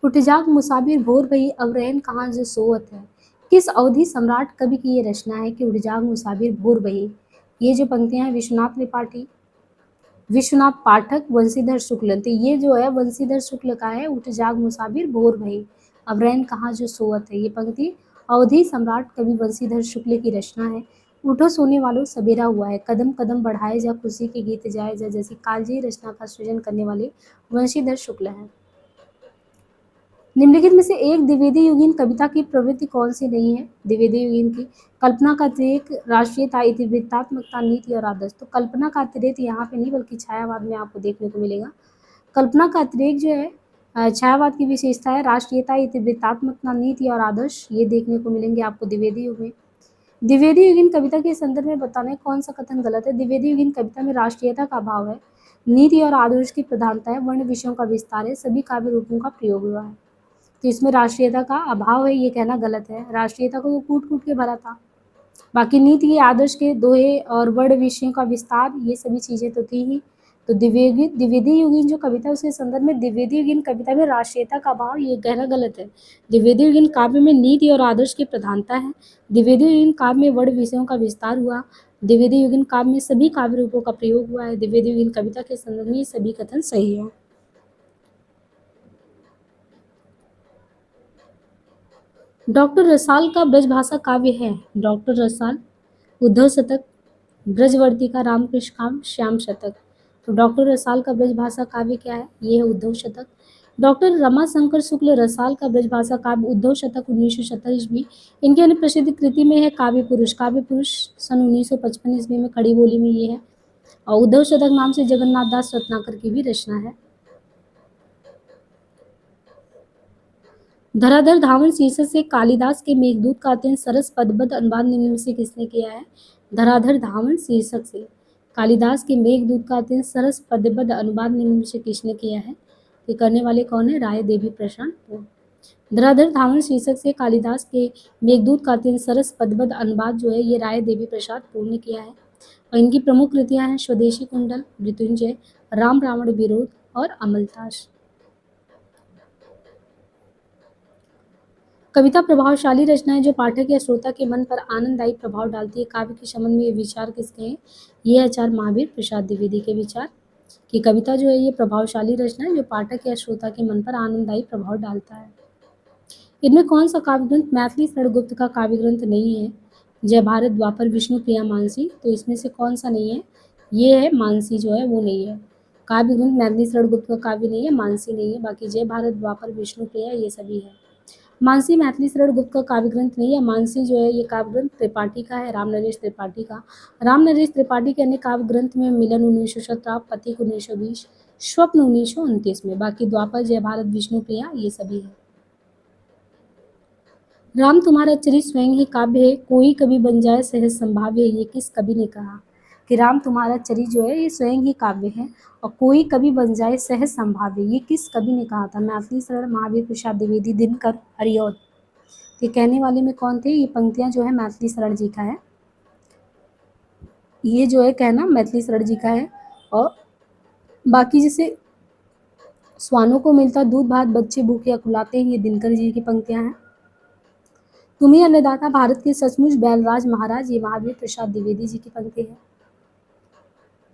उठ जाग मुसाफिर भोर भई, अब रहन कहाँ जो सोवत है। किस अवधि सम्राट कवि की ये रचना है कि उठ जाग मुसाफिर भोर भई। ये जो पंक्तियां हैं विश्वनाथ त्रिपाठी, विश्वनाथ पाठक, वंशीधर शुक्ल। तो ये जो है वंशीधर शुक्ल का है, उठ जाग मुसाफिर भोर भई, अब रहन कहाँ जो सोवत है। ये पंक्ति अवधि सम्राट कवि वंशीधर शुक्ल की रचना है। उठो सोने वालों सवेरा हुआ है, कदम कदम बढ़ाए जा, खुशी के गीत जाए जा, जैसी कालजयी रचना का सृजन करने वाले वंशीधर शुक्ल हैं। निम्नलिखित में से एक द्विवेदी युगीन कविता की प्रवृत्ति कौन सी नहीं है? द्विवेदी युगीन की कल्पना का अतिरेक, राष्ट्रीयता, इतिवृत्तात्मकता, नीति और आदर्श। तो कल्पना का अतिरेक यहाँ पे नहीं बल्कि छायावाद में आपको देखने को मिलेगा। कल्पना का अतिरेक जो है छायावाद की विशेषता है। राष्ट्रीयता, इतिवृत्तात्मकता, नीति और आदर्श ये देखने को मिलेंगे आपको द्विवेदी युग में। द्विवेदी युगीन कविता के संदर्भ में बताना है कौन सा कथन गलत है। द्विवेदी युगीन कविता में राष्ट्रीयता का अभाव है, नीति और आदर्श की प्रधानता है, वर्ण विषयों का विस्तार है, सभी काव्य रूपों का प्रयोग हुआ है। तो इसमें राष्ट्रीयता का अभाव है, ये कहना गलत है। राष्ट्रीयता को वो कूट कूट के भरा था। बाकी नीति, आदर्श के दोहे और वर्ण विषयों का विस्तार, ये सभी चीजें तो थी ही। तो द्विवेदी युगीन जो कविता है उसके संदर्भ में द्विवेदी युगीन कविता में राष्ट्रीयता का अभाव, ये कहना गलत है। द्विवेदी युगीन काव्य में नीति और आदर्श की प्रधानता है। द्विवेदी युगीन काव्य में वर्ण विषयों का विस्तार हुआ। द्विवेदी युगीन काव्य में सभी काव्य रूपों का प्रयोग हुआ है। द्विवेदी युगीन कविता के संदर्भ में ये सभी कथन सही है। डॉक्टर रसाल का ब्रजभाषा काव्य है। डॉक्टर रसाल, उद्धव शतक, ब्रजवर्ती का रामकृष्ण काम, श्याम शतक। तो डॉक्टर रसाल का ब्रजभाषा काव्य क्या है? ये है उद्धव शतक। डॉक्टर रमाशंकर शुक्ल रसाल का ब्रजभाषा काव्य उद्धव शतक 1970 ईस्वी। इनकी अन्य प्रसिद्ध कृति में है काव्य पुरुष। काव्य पुरुष सन 1955 ईस्वी में खड़ी बोली में ये है। और उद्धव शतक नाम से जगन्नाथ दास रत्नाकर की भी रचना है। धराधर धावन शीर्षक से कालिदास के मेघदूत का अत्यंत सरस पदबद्ध अनुवाद निम्न में से किसने किया है? धराधर धावन शीर्षक से कालिदास के मेघदूत का अत्यंत सरस पदबद्ध अनुवाद निम्न में से किसने किया है? ये करने वाले कौन है? राय देवी प्रशांत पोह। धराधर धावन शीर्षक से कालिदास के मेघदूत का अत्यंत सरस पदबद्ध अनुवाद जो है ये राय देवी प्रसाद पोह ने किया है। और इनकी प्रमुख कृतियां हैं स्वदेशी कुंडल, मृत्युंजय, राम रावण विरोध और अमलतास। कविता प्रभावशाली रचनाएं जो पाठक या श्रोता के मन पर आनंददायी प्रभाव डालती है। काव्य के संबंध में ये विचार किसके हैं? ये आचार्य महावीर प्रसाद द्विवेदी के विचार। कि कविता जो है ये प्रभावशाली रचना है जो पाठक या श्रोता के मन पर आनंददायी प्रभाव डालता है। इनमें कौन सा काव्य ग्रंथ मैथिली शरणगुप्त का काव्य ग्रंथ नहीं है? जय भारत द्वापर विष्णु प्रिया मानसी, तो इसमें से कौन सा नहीं है? ये है मानसी जो है वो नहीं है। काव्य ग्रंथ मैथिली शरणगुप्त का काव्य नहीं है, मानसी नहीं है, बाकी जय भारत द्वापर विष्णु प्रिया ये सभी है। मानसी मैथिली शरणगुप्त का काव्य ग्रंथ नहीं है। मानसी जो है ये काव्य ग्रंथ त्रिपाठी का है, रामनरेश त्रिपाठी का। रामनरेश त्रिपाठी के अन्य काव्य ग्रंथ में मिलन 1917, पथिक 1920, स्वप्न 1929 में, बाकी द्वापर, जय भारत, विष्णु प्रिया ये सभी है। राम तुम्हारा चरित स्वयं ही काव्य है, कोई कवि बन जाए सहज संभाव्य, ये किस कवि ने कहा? कि राम तुम्हारा चरित जो है ये स्वयं ही काव्य है और कोई कवि बन जाए सहज संभाव्य, ये किस कवि ने कहा था? मैथिली शरण महावीर प्रसाद द्विवेदी, दिनकर, हरिऔध। ये कहने वाले में कौन थे? ये पंक्तियां जो है मैथिली शरण जी का है। ये जो है कहना मैथिली शरण जी का है। और बाकी जैसे स्वानों को मिलता दूध भात बच्चे भूखे अकुलाते हैं, ये दिनकर जी की पंक्तियां हैं। तुम्ही अन्नदाता भारत के सचमुच बैलराज महाराज, ये महावीर प्रसाद द्विवेदी जी की पंक्ति है।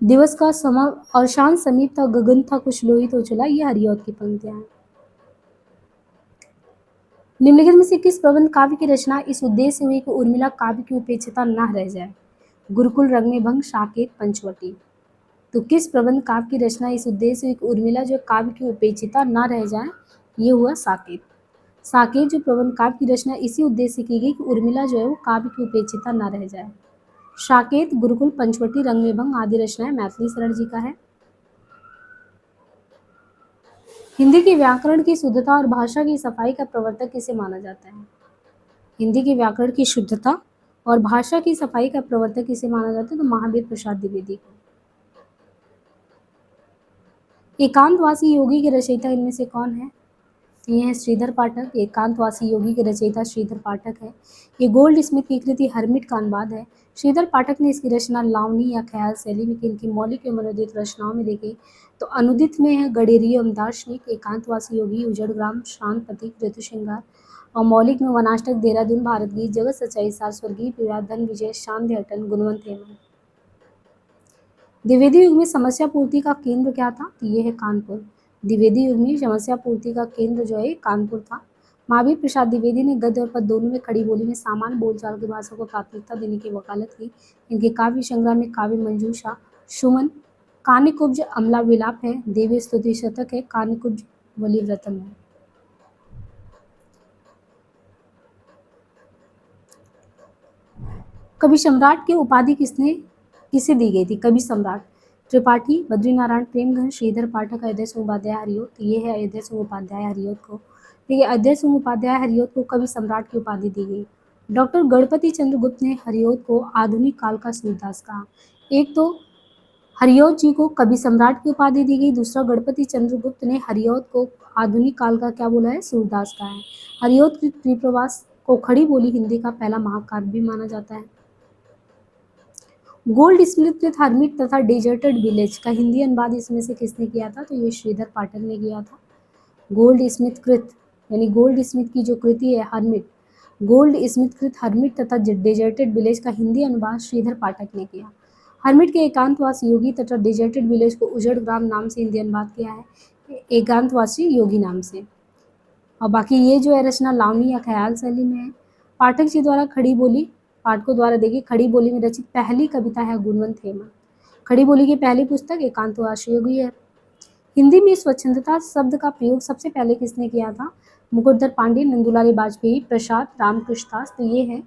दिवस का समा और शांत समीप था, गगन था कुछ लोहित हो चला, ये हरिऔध की पंक्तियां हैं। निम्नलिखित में से किस प्रबंध काव्य की रचना इस उद्देश्य से हुई कि उर्मिला काव्य की उपेक्षिता न रह जाए? गुरुकुल, रंग में भंग, साकेत, पंचवटी। तो किस प्रबंध काव्य की रचना इस उद्देश्य से हुई कि उर्मिला जो काव्य की उपेक्षिता न रह जाए? ये हुआ साकेत। साकेत जो प्रबंध काव्य की रचना इसी उद्देश्य से की गई कि उर्मिला जो है वो काव्य की उपेक्षिता न रह जाए। साकेत, गुरुकुल, पंचवटी, रंग में भंग आदि रचनाएं मैथिली शरण जी का है। हिंदी के व्याकरण की शुद्धता और भाषा की सफाई का प्रवर्तक किसे माना जाता है? हिंदी के व्याकरण की शुद्धता और भाषा की सफाई का प्रवर्तक किसे माना जाता है? तो महावीर प्रसाद द्विवेदी को। एकांतवासी योगी के रचयिता इनमें से कौन है? ये है श्रीधर पाठक। एकांतवासी योगी के रचयिता श्रीधर पाठक है। ये गोल्ड स्मिथ की कृति हरमिट का अनुवाद है। श्रीधर पाठक ने इसकी रचना लावनी या ख्याल शैली में की। इनकी मौलिक एवं अनुदित रचनाओं में देखें तो अनुदित में है गडेरियो एवं दार्शनिक, एकांतवासी योगी, उजड़ ग्राम, शांत प्रतीक, ऋतु श्रृंगार, और मौलिक में वनाष्टक, देहरादून, भारत गीत, जगत सच्चाई, सार, स्वर्गीय पीड़ा, धन विजय, शांति हटन, गुणवंत हेमन। द्विवेदी युग में समस्या पूर्ति का केंद्र क्या था? तो ये है कानपुर। द्विवेदी युग में समस्या पूर्ति का केंद्र जो है कानपुर था। महावीर प्रसाद द्विवेदी ने गद्य और पद्य दोनों में खड़ी बोली में सामान्य बोलचाल की भाषा को प्राथमिकता देने की वकालत की। इनके काव्य संग्रह में काव्य मंजूषा, सुमन, कान्यकुब्ज, अमला विलाप है, देवी स्तुति शतक है, कान्यकुब्ज वलिव्रतम है। कवि सम्राट की उपाधि किसे दी गई थी? कवि सम्राट त्रिपाठी, बद्रीनारायण, प्रेमघन, श्रीधर पाठक, अयोध्या सिंह उपाध्याय, हरिऔध। तो ये है अयोध्या सिंह उपाध्याय हरिऔध को। देखिए अयोध्या सिंह उपाध्याय हरिऔध को कवि सम्राट की उपाधि दी गई। डॉक्टर गणपति चंद्र गुप्त ने हरिऔध को आधुनिक काल का सूरदास कहा। एक तो हरिऔध जी को कवि सम्राट की उपाधि दी गई, दूसरा गणपति चंद्र गुप्त ने हरिऔध को आधुनिक काल का क्या बोला है? सूरदास कहा है। हरिऔध की त्रिप्रवास को खड़ी बोली हिंदी का पहला महाकाव्य भी माना जाता है। गोल्ड स्मिथ कृत हर्मिट तथा डेजर्टेड विलेज का हिंदी अनुवाद इसमें से किसने किया था? तो ये श्रीधर पाठक ने किया था। गोल्ड स्मिथ कृत यानी गोल्ड स्मिथ की जो कृति है हर्मिट, गोल्ड स्मिथ कृत हर्मिट तथा डेजर्टेड विलेज का हिंदी अनुवाद श्रीधर पाठक ने किया। हर्मिट के एकांतवासी योगी तथा डेजर्टेड विलेज को उजड़ ग्राम नाम से हिंदी अनुवाद किया है, एकांतवासी योगी नाम से। और बाकी ये जो है रचना लावनी या ख्याल शैली में है। पाठक जी द्वारा खड़ी बोली, पाठकों द्वारा देखिए खड़ी बोली में रचित पहली कविता है गुणवंत हेमन। खड़ी बोली की पहली पुस्तक एकांतवासी योगी है। हिंदी में स्वच्छंदता शब्द का प्रयोग सबसे पहले किसने किया था? मुकुटधर पांडे, नंदुलाल वाजपेयी, प्रसाद, रामकृष्ण दास। तो ये है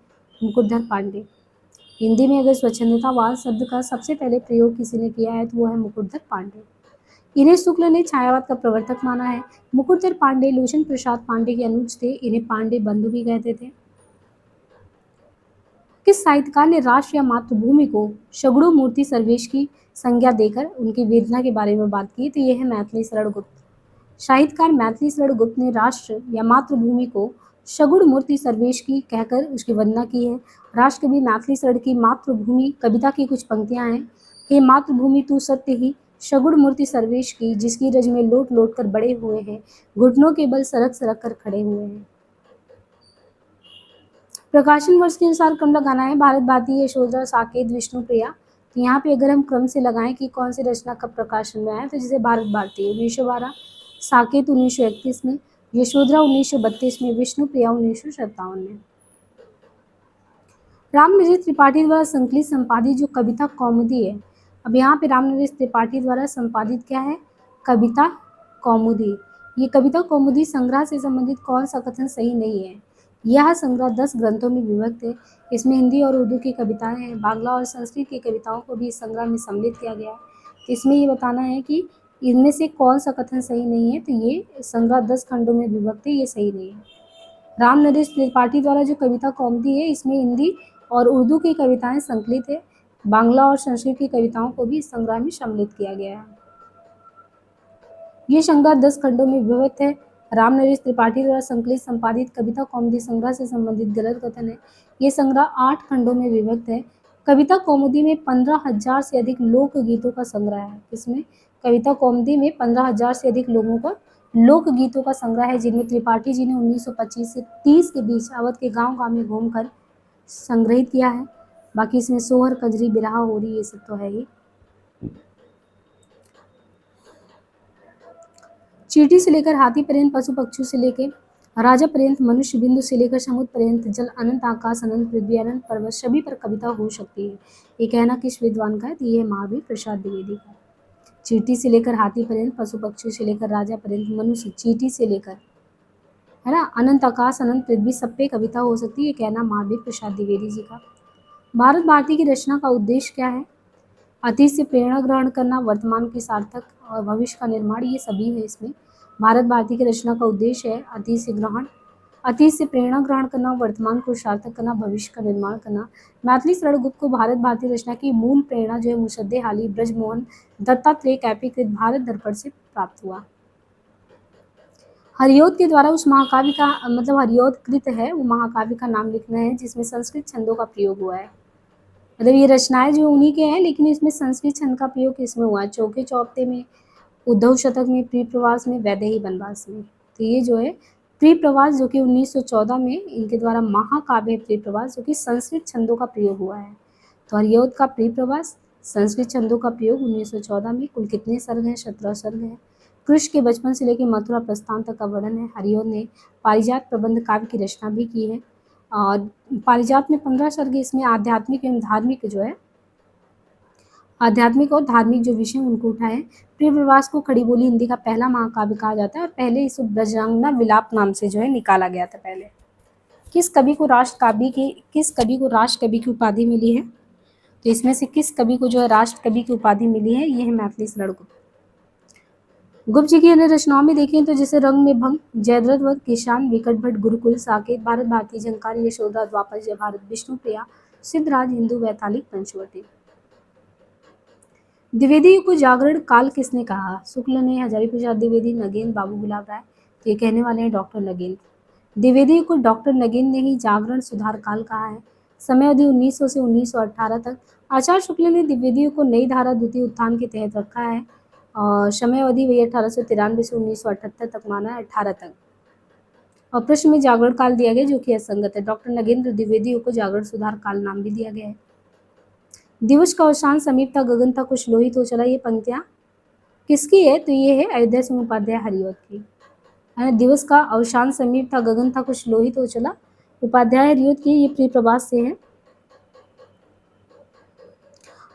मुकुटधर पांडे। हिंदी में अगर स्वच्छंदतावाद शब्द का सबसे पहले प्रयोग किसी ने किया है तो वो है मुकुटधर पांडे। इन्हें शुक्ल ने छायावाद का प्रवर्तक माना है। मुकुटधर पांडे लोचन प्रसाद पांडे के अनुज थे। इन्हें पांडे बंधु भी कहते थे। किस साहित्यकार ने राष्ट्र या मातृभूमि को सगुण मूर्ति सर्वेश की संज्ञा देकर उनकी वेदना के बारे में बात की? तो यह है मैथिली शरण गुप्त। साहित्यकार मैथिली शरण गुप्त ने राष्ट्र या मातृभूमि को सगुण मूर्ति सर्वेश की कहकर उसकी वंदना की है। राष्ट्रकवि मैथिली शरण की मातृभूमि कविता की कुछ पंक्तियां हैं। हे मातृभूमि तू सत्य ही सगुण मूर्ति सर्वेश की, जिसकी रज में लोट लोट कर बड़े हुए हैं, घुटनों के बल सरक सरक कर खड़े हुए हैं। प्रकाशन वर्ष के अनुसार क्रम लगाना है। भारत भारती, यशोधरा, साकेत, विष्णु प्रिया। तो यहाँ पे अगर हम क्रम से लगाएं कि कौन सी रचना कब प्रकाशन में आया, तो जैसे भारत भारती 1912, साकेत 1931 में, यशोधरा 1932 में, विष्णुप्रिया 1957 में। रामनरेश त्रिपाठी द्वारा संकलित संपादित जो कविता कौमुदी है, अब यहाँ पे रामनरेश त्रिपाठी द्वारा संपादित क्या है, कविता कौमुदी। ये कविता कौमुदी संग्रह से संबंधित कौन सा कथन सही नहीं है? यह संग्रह 10 ग्रंथों में विभक्त है। इसमें हिंदी और उर्दू की कविताएं हैं, बांग्ला और संस्कृत की कविताओं को भी इस संग्रह में सम्मिलित किया गया है। तो इसमें ये बताना है कि इनमें से कौन सा कथन सही नहीं है, तो ये संग्रह 10 खंडों में विभक्त है, ये सही नहीं है। रामनरेश त्रिपाठी द्वारा जो कविता कौमुदी है, इसमें हिंदी और उर्दू की कविताएं संकलित है, बांग्ला और संस्कृत की कविताओं को भी इस संग्रह में सम्मिलित किया गया है। ये संग्रह 10 खंडों में विभक्त है। रामनरेश त्रिपाठी द्वारा संकलित संपादित कविता कौमुदी संग्रह से संबंधित गलत कथन है। ये संग्रह 8 खंडों में विभक्त है। कविता कौमुदी में 15,000 से अधिक लोकगीतों का संग्रह है। इसमें कविता कौमुदी में 15,000 से अधिक लोगों का लोकगीतों का संग्रह है, जिनमें त्रिपाठी जी ने 1925 से 30 के बीच अवध के गांव-गांव में घूमकर संग्रहित किया है। बाकी इसमें सोहर, कजरी, बिरहा, होरी, ये सब तो है ही। चींटी से लेकर हाथी पर्यंत, पशु पक्षियों से लेकर राजा पर्यंत, मनुष्य बिंदु से लेकर समुद्र पर्यंत, जल अनंत, आकाश अनंत, पृथ्वी अनंत, पर्वत सभी पर कविता हो सकती है। ये कहना किस विद्वान का है? तो ये महावीर प्रसाद द्विवेदी का। चींटी से लेकर हाथी पर्यंत, पशु पक्षियों से लेकर राजा पर्यंत, मनुष्य, चींटी से लेकर, है ना, अनंत, आकाश अनंत, पृथ्वी सब पे कविता हो सकती है। ये कहना महावीर प्रसाद द्विवेदी जी का। भारत भारती की रचना का उद्देश्य क्या है? अतीत से प्रेरणा ग्रहण करना, वर्तमान की सार्थक और भविष्य का निर्माण, ये सभी है इसमें। भारत भारती की रचना का उद्देश्य है अतीत से प्रेरणा ग्रहण करना, वर्तमान को सार्थक करना, भविष्य का निर्माण करना। मैथिली शरण गुप्त को भारत भारती रचना की मूल प्रेरणा जो है मुसद्देहाली, ब्रजमोहन दत्तात्रेय कैपीकृत भारत दर्पण से प्राप्त हुआ। हरिऔध के द्वारा उस महाकाव्य का मतलब हरिऔध कृत है, वो महाकाव्य का नाम लिखना है जिसमें संस्कृत छंदों का प्रयोग हुआ है। मतलब ये रचनाएं जो उन्हीं के हैं, लेकिन इसमें संस्कृत छंद का प्रयोग किसमें हुआ है? चौके चौपते में, उद्धव शतक में, प्रियप्रवास में, वैदेही वनवास में। तो ये जो है प्रियप्रवास जो कि 1914 में इनके द्वारा महाकाव्य है प्रियप्रवास, जो कि संस्कृत छंदों का प्रयोग हुआ है। तो हरिऔध का प्रियप्रवास, संस्कृत छंदों का प्रयोग 1914 में। कुल कितने सर्ग हैं? 17 सर्ग हैं। कृष्ण के बचपन से लेकर मथुरा प्रस्थान तक का वर्णन है। हरिऔध ने पारिजात प्रबंध काव्य की रचना भी की है। और पारिजात में 15 सर्ग, इसमें आध्यात्मिक एवं धार्मिक जो है, आध्यात्मिक और धार्मिक जो विषय उनको उठाए। प्रियप्रवास को खड़ी बोली हिंदी का पहला महाकाव्य कहा जाता है और पहले इसे ब्रजांगना विलाप नाम से जो है निकाला गया था पहले। किस कवि को राष्ट्र कवि की उपाधि मिली है? तो इसमें से किस कवि को जो है राष्ट्र कवि की उपाधि मिली है? ये है मैथिली शरण गुप्त। गुप्त जी की अन्य रचनाओं में देखें तो जैसे रंग में भंग, जयद्रथ वध, किसान, विकट भट्ट, गुरुकुल, साकेत, भारत भारती, झंकार, यशोधरा, द्वापर, जय भारत, विष्णुप्रिया, सिद्धराज, हिंदू, वैतालिक, पंचवटी। द्विवेदी को जागरण काल किसने कहा? शुक्ल ने, हजारी प्रसाद द्विवेदी, नगेंद्र, बाबू गुलाब राय। तो ये कहने वाले हैं डॉक्टर नगेंद्र। द्विवेदी को डॉक्टर नगेंद्र ने ही जागरण सुधार काल कहा है। समय अवधि 1900 से 1918 तक। आचार्य शुक्ल ने द्विवेदी को नई धारा द्वितीय उत्थान के तहत रखा है और समय अवधि वही 1893 से 1978 तक माना है, 18 तक। और प्रश्न में जागरण काल दिया गया जो कि असंगत है। डॉक्टर नगेंद्र द्विवेदी को जागरण सुधार काल नाम भी दिया गया है। दिवस का अवसान समीप था, गगन था कुछ लोहित हो चला, ये पंक्तियां किसकी है? तो ये है अयोध्या सिंह उपाध्याय हरिऔध की, है ना। दिवस का अवसान समीप था, गगन था कुछ लोहित हो चला, उपाध्याय हरिऔध की, ये प्रियप्रवास से है।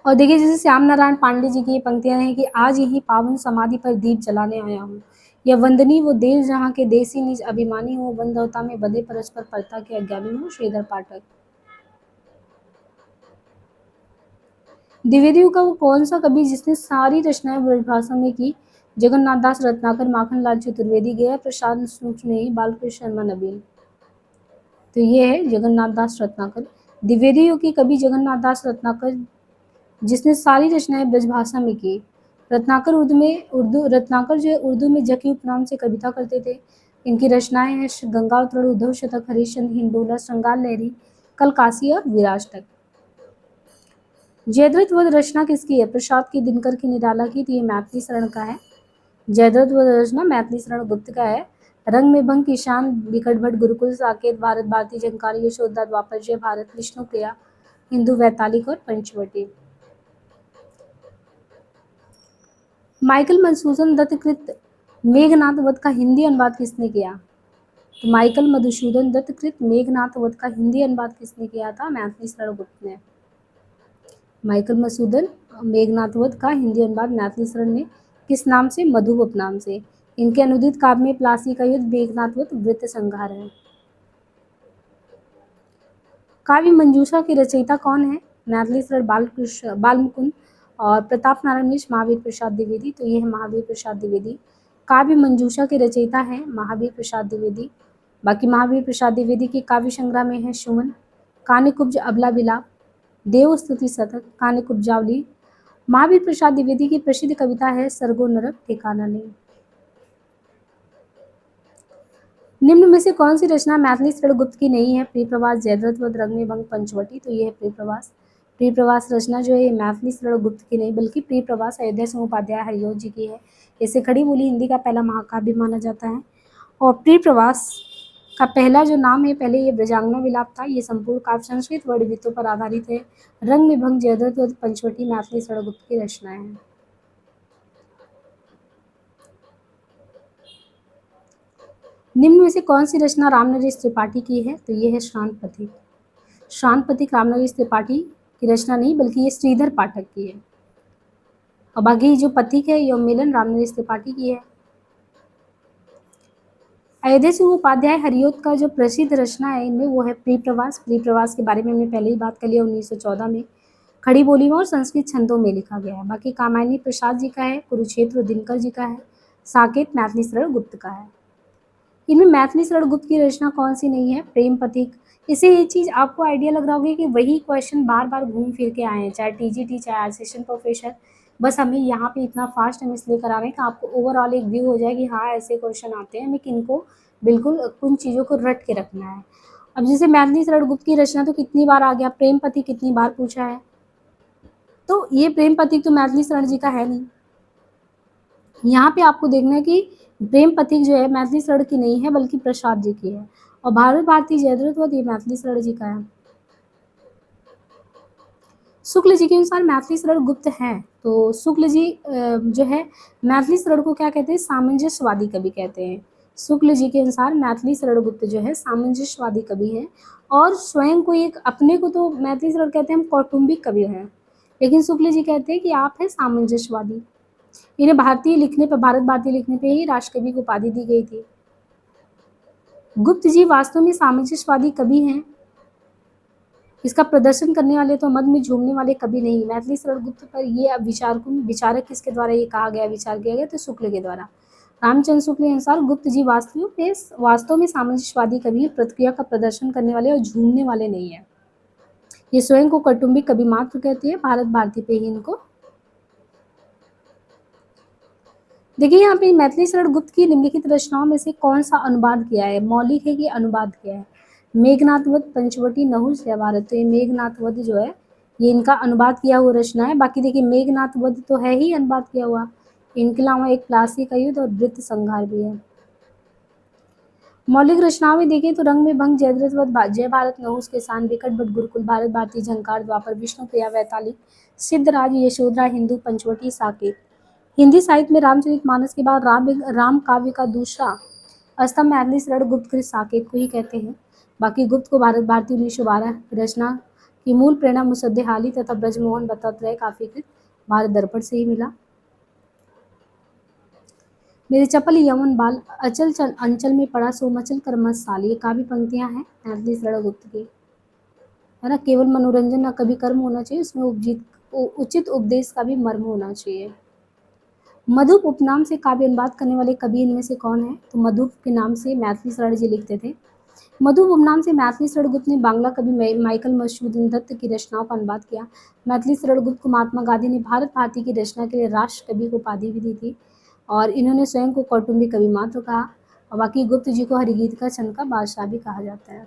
और देखिए जैसे श्याम नारायण पांडे जी की ये पंक्तियां हैं कि आज यही पावन समाधि पर दीप जलाने आया हूँ, यह वंदनी वो देश जहाँ के देसी निज अभिमानी हो, बंधवता में बंधे परस्पर परता के अज्ञानी हो। श्रीधर पाठक। द्विवेदी का वो कौन सा कवि जिसने सारी रचनाएं ब्रजभाषा में की? जगन्नाथ दास रत्नाकर, माखन लाल चतुर्वेदी, गया प्रसाद सूक्ष्म, बालकृष्ण शर्मा नवीन। तो ये है जगन्नाथ दास रत्नाकर। द्विवेदी की कवि जगन्नाथ दास रत्नाकर जिसने सारी रचनाएं ब्रजभाषा में की। रत्नाकर जो है उर्दू में जकी उपनाम से कविता करते थे। इनकी रचनाएं हैं गंगावतरण, उद्धव शतक, हरिश्चंद्र, हिंडोला, श्रृंगार लहरी, कलकासी और विराजतक। जयद्रथ वध रचना किसकी है? प्रसाद की, दिनकर की, निराला की। तो ये मैथिली शरण का है। जयद्रथ वध रचना मैथिली शरण गुप्त का है। रंग में भंग, किसान, विकट भट्ट, गुरुकुल, साकेत, भारत भारती, झंकार, यशोधरा, द्वापर, जय भारत, विष्णुप्रिया, हिंदू, वैतालिक और पंचवटी। माइकल मधुसूदन दत्त कृत मेघनाथ वध का हिंदी अनुवाद किसने किया? तो माइकल मधुसूदन दत्त कृत मेघनाथ वध का हिंदी अनुवाद किसने किया था? मैथिली शरण गुप्त ने। माइकल मधुसूदन मेघनाथ वध का हिंदी अनुवाद मैथिली शरण ने किस नाम से? मधु उपनाम से। इनके अनुदित काव्य में प्लासी का युद्ध, मेघनाथ वध, वृत्त संहार है। काव्य मंजूषा की रचयिता कौन है? मैथिली शरण बालकृष्ण बालमुकुंद और प्रताप नारायण मिश्र, महावीर प्रसाद द्विवेदी। तो ये है महावीर प्रसाद द्विवेदी। काव्य मंजूषा के रचयिता है महावीर प्रसाद द्विवेदी। बाकी महावीर प्रसाद द्विवेदी के काव्य संग्रह में है सुमन, कान्यकुब्ज अबला विलाप, देव स्तुति शतक, कान्यकुब्जावली। महावीर प्रसाद द्विवेदी की प्रसिद्ध कविता है सरगो नरक ठिकाना नहीं। निम्न में से कौन सी रचना मैथिली शरण गुप्त की नहीं है? प्रियप्रवास, जयद्रथ वध, रंग में भंग, पंचवटी। तो ये है प्रियप्रवास। प्रियप्रवास रचना जो है ये मैथिली शरण गुप्त की नहीं बल्कि प्रियप्रवास अयोध्या सिंह उपाध्याय हरिऔध जी की है। इसे खड़ी बोली हिंदी का पहला महाकाव्य माना जाता है। और प्रियप्रवास का पहला जो नाम है, पहले ये ब्रजांगना विलाप था। ये संपूर्ण काव्य संस्कृत वर्णवृत्तों पर आधारित है। रंग में भंग, जयद्रथ वध, पंचवटी मैथिली शरण गुप्त की रचनाएं हैं। निम्न में से कौन सी रचना रामनरेश त्रिपाठी की है? तो ये है श्रांत पथिक। श्रांत पथिक रामनरेश त्रिपाठी की रचना नहीं बल्कि ये श्रीधर पाठक की है। और बाकी जो पथिक है ये मिलन रामनरेश त्रिपाठी की है। अयोध्या सिंह उपाध्याय हरिऔध का जो प्रसिद्ध रचना है इनमें वो है प्रियप्रवास। प्रियप्रवास के बारे में हमने पहले ही बात कर लिया, 1914 में खड़ी बोली में और संस्कृत छंदों में लिखा गया है। बाकी कामायनी प्रसाद जी का है, कुरुक्षेत्र दिनकर जी का है, साकेत मैथिली शरण गुप्त का है। इनमें मैथिली शरण गुप्त की रचना कौन सी नहीं है? प्रेम पथिक। इससे ये चीज़ आपको आइडिया लग रहा होगा कि वही क्वेश्चन बार बार घूम फिर के आए हैं, चाहे टीजीटी चाहे असिस्टेंट प्रोफेसर। बस हमें यहाँ पे इतना फास्ट हम इसलिए करा रहे हैं कि आपको ओवरऑल एक व्यू हो जाए कि हाँ ऐसे क्वेश्चन आते हैं, हमें किनको बिल्कुल उन चीज़ों को रट के रखना है। अब जैसे मैथिली शरण गुप्त की रचना तो कितनी बार आ गया, प्रेम पथिक कितनी बार पूछा है, तो ये प्रेम पथिक तो मैथिली शरण जी का है नहीं। यहाँ पे आपको देखना है कि प्रेम पथिक जो है मैथिली शरण की नहीं है बल्कि प्रसाद जी की है। और भारत भारती जयद्रथ वध ये मैथिली शरण जी का है। शुक्ल जी के अनुसार मैथिली शरण गुप्त है। तो शुक्ल जी जो है मैथिली शरण को क्या कहते हैं? सामंजस्यवादी कवि कहते हैं। शुक्ल जी के अनुसार मैथिली शरण गुप्त जो है सामंजस्यवादी कवि हैं और स्वयं को एक अपने को तो मैथिली शरण कहते हैं हम कौटुंबिक कवि हैं, लेकिन शुक्ल जी कहते हैं कि आप हैं सामंजस्यवादी। इन्हें भारतीय लिखने पर भारत भारतीय लिखने पे ही राष्ट्रकवि की उपाधि दी गई थी। गुप्त जी वास्तव में सामंजस्यवादी कवि हैं। इसका प्रदर्शन करने वाले तो मद में झूमने वाले कवि नहीं। मैथिली शरण गुप्त पर ये अब विचारक किसके द्वारा ये कहा गया, विचार किया गया? तो शुक्ल के द्वारा। रामचंद्र शुक्ल के अनुसार गुप्त जी वास्तव में सामंजस्यवादी कवि हैं, प्रतिक्रिया का प्रदर्शन करने वाले और झूमने वाले नहीं है। ये स्वयं को कौटुंबिक कवि मात्र कहते हैं, भारत भारती पे ही इनको। देखिए यहाँ पे मैथिली शरण गुप्त की निम्नलिखित रचनाओं में से कौन सा अनुवाद किया है? मौलिक है कि अनुवाद किया है? मेघनाथ वध, पंचवटी, नहुष या भारत। तो ये मेघनाथ वध जो है ये इनका अनुवाद किया हुआ रचना है। बाकी देखिए मेघनाथ वध तो है ही अनुवाद किया हुआ, इनके अलावा एक प्लासी का युद्ध और वृत्त संहार भी है। मौलिक रचनाओं में देखें तो रंग में भंग, जयद्रथ वध, जय भारत, नहुष, किसान, विकट भट, गुरुकुल, भारत भारती, झंकार, द्वापर, विष्णु प्रिया, वैताली, सिद्धराज, यशोधरा, हिंदू, पंचवटी, साकेत। हिंदी साहित्य में रामचरितमानस के बाद राम काव्य का दूसरा स्तंभ मैथिली शरण गुप्त कृत साकेत को ही कहते हैं। बाकी गुप्त को भारत भारती 1912 रचना की मूल प्रेरणा मुसद्दे हाली तथा ब्रजमोहन दत्तात्रेय काव्य कृत भारत दर्पण से ही मिला। मेरे चपल यवन बाल अचल चल अंचल में पड़ा सो मचल कर मत साल। ये काव्य पंक्तियां हैं मैथिली शरण गुप्त की, है ना। केवल मनोरंजन न कभी कर्म होना चाहिए, उसमें उचित उपदेश का भी मर्म होना चाहिए। मधुप उपनाम से काव्य अनुवाद करने वाले कवि इनमें से कौन है? तो मधुप के नाम से मैथिली शरण जी लिखते थे। मधुप उपनाम से मैथिली शरण गुप्त ने बांग्ला कवि माइकल मधुसूदन दत्त की रचनाओं का अनुवाद किया। मैथिली शरण गुप्त को महात्मा गांधी ने भारत भारती की रचना के लिए राष्ट्र कवि को उपाधि भी दी थी और इन्होंने स्वयं को कौटुंबिक कवि मात्र कहा। और बाकी गुप्त जी को हरिगीत का छंद का बादशाह भी कहा जाता है।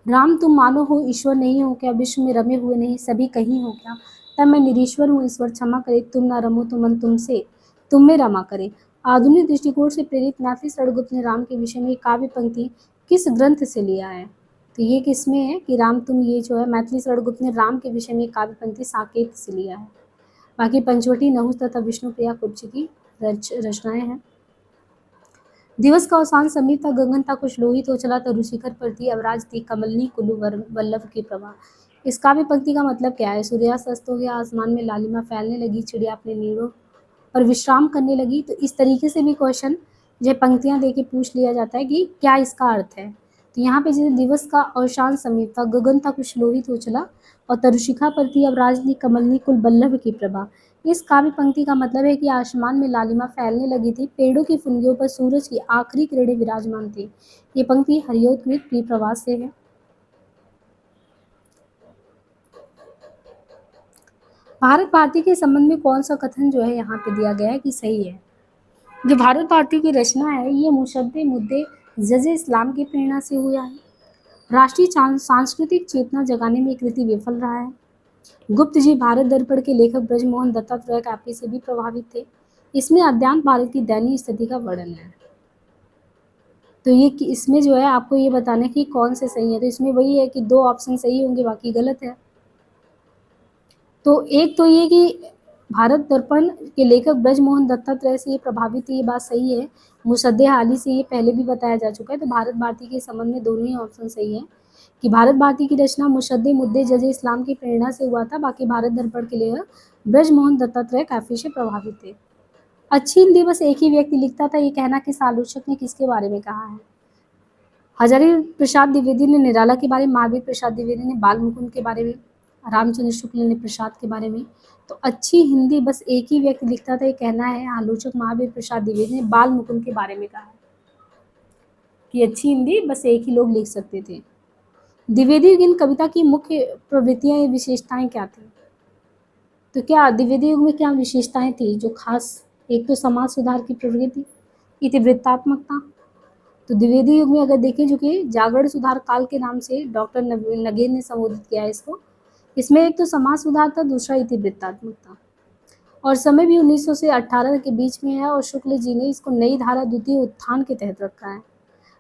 राम तुम मानो हो ईश्वर नहीं हो क्या, विश्व में रमे हुए नहीं सभी कहीं हो क्या, तब मैं निरीश्वर हूँ ईश्वर क्षमा करे, तुम ना रमो तो मन तुमसे तुम में रमा करे। आधुनिक दृष्टिकोण से प्रेरित मैथिली शरण गुप्त ने राम के विषय में काव्य पंक्ति किस ग्रंथ से लिया है? तो ये किसमें है कि राम तुम, ये जो है मैथिली शरण गुप्त ने राम के विषय में काव्य पंक्ति साकेत से लिया है। बाकी पंचवटी, नहुस तथा विष्णुप्रिया कुब्ज की रचनाएं हैं। दिवस का अवसान समीप था, गगन था कुछ लोहित हो चला, तरु शिखर पर थी अवराज थी कमलनी कुलु वल्लभ की प्रभा। इस काव्य पंक्ति का मतलब क्या है? सूर्यास्त अस्त हो गया, आसमान में लालिमा फैलने लगी, चिड़िया अपने नीड़ों पर विश्राम करने लगी। तो इस तरीके से भी क्वेश्चन जो पंक्तियां दे के पूछ लिया जाता है कि क्या इसका अर्थ है। तो यहाँ पे जैसे दिवस का अवसान समीप था, गगन था कुछ लोहित हो चला, और तरुशिखा पर थी अब राजनी कमलनी कुल बल्लभ की प्रभा। इस काव्य पंक्ति का मतलब है कि आसमान में लालिमा फैलने लगी थी, पेड़ों की फुनगियों पर सूरज की आखिरी किरणें विराजमान थी। ये पंक्ति हरियोत्कृत प्रिय प्रवास से है। भारत भारती के संबंध में कौन सा कथन जो है यहाँ पे दिया गया है कि सही है? जो भारत भारती की रचना है ये मुशद्दे मुद्दे जजे इस्लाम की प्रेरणा से हुआ है। राष्ट्रीय सांस्कृतिक चेतना जगाने में कृति विफल रहा है। गुप्त जी भारत दर्पण के लेखक ब्रजमोहन दत्तात्रेय काव्य से भी प्रभावित थे। इसमें अद्यांत भारत की दयनीय स्थिति का वर्णन है। तो ये कि इसमें जो है आपको ये बताना है कि कौन से सही है। तो इसमें वही है कि 2 ऑप्शन सही होंगे, बाकी गलत है। तो एक तो ये कि भारत दर्पण के लेखक ब्रजमोहन दत्तात्रेय से ये प्रभावित है, ये बात सही है। मुसद्दे हाली से ये पहले भी बताया जा चुका है। तो भारत भारती के संबंध में दोनों ही ऑप्शन सही है कि भारत भारती की रचना मुसद्दे मुद्दे जजे इस्लाम की प्रेरणा से हुआ था। बाकी भारत दर्पण के लेखक ब्रजमोहन दत्तात्रेय काफी से प्रभावित थे। अच्छी हिंदी बस एक ही व्यक्ति लिखता था, ये कहना किस आलोचक ने किसके बारे में कहा है? हजारी प्रसाद द्विवेदी ने निराला के बारे में, महावीर प्रसाद द्विवेदी ने बाल मुकुंद के बारे में, रामचंद्र शुक्ल ने प्रसाद के बारे में। तो अच्छी हिंदी बस एक ही व्यक्ति लिखता था, ये कहना है आलोचक महावीर प्रसाद द्विवेदी ने बाल मुकुंद के बारे में कहा है कि अच्छी हिंदी बस एक ही लोग लिख सकते थे। द्विवेदी युगीन कविता की मुख्य प्रवृत्तियां या विशेषताएं क्या थी? तो क्या द्विवेदी युग में क्या विशेषताएं थी जो खास? एक तो समाज सुधार की प्रवृत्ति, इतिवृत्तात्मकता। तो द्विवेदी युग में अगर देखें जो कि जागरण सुधार काल के नाम से डॉक्टर नगेन ने संबोधित किया है इसको। इसमें एक तो समाज सुधार था, दूसरा इतिवृत्तात्मकता। और समय भी 1900 से 18 के बीच में है, और शुक्ल जी ने इसको नई धारा द्वितीय उत्थान के तहत रखा है।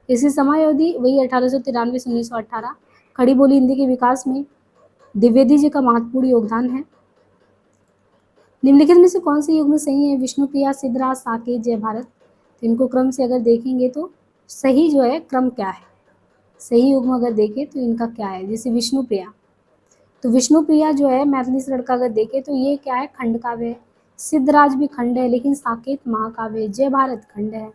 इसी समय अवधि वही 1893 से 1918 खड़ी बोली हिंदी के विकास में द्विवेदी जी का महत्वपूर्ण योगदान है। निम्नलिखित में से कौन से युग में सही है? विष्णुप्रिया, सिद्धराज, साकेत, जय भारत। तो इनको क्रम से अगर देखेंगे तो सही जो है क्रम क्या है, सही युग में अगर देखें तो इनका क्या है? जैसे विष्णुप्रिया, तो विष्णुप्रिया जो है मैथिली शरण का अगर देखें तो ये क्या है? खंड काव्य है। सिद्धराज भी खंड है, लेकिन साकेत महाकाव्य है। जय भारत खंड है।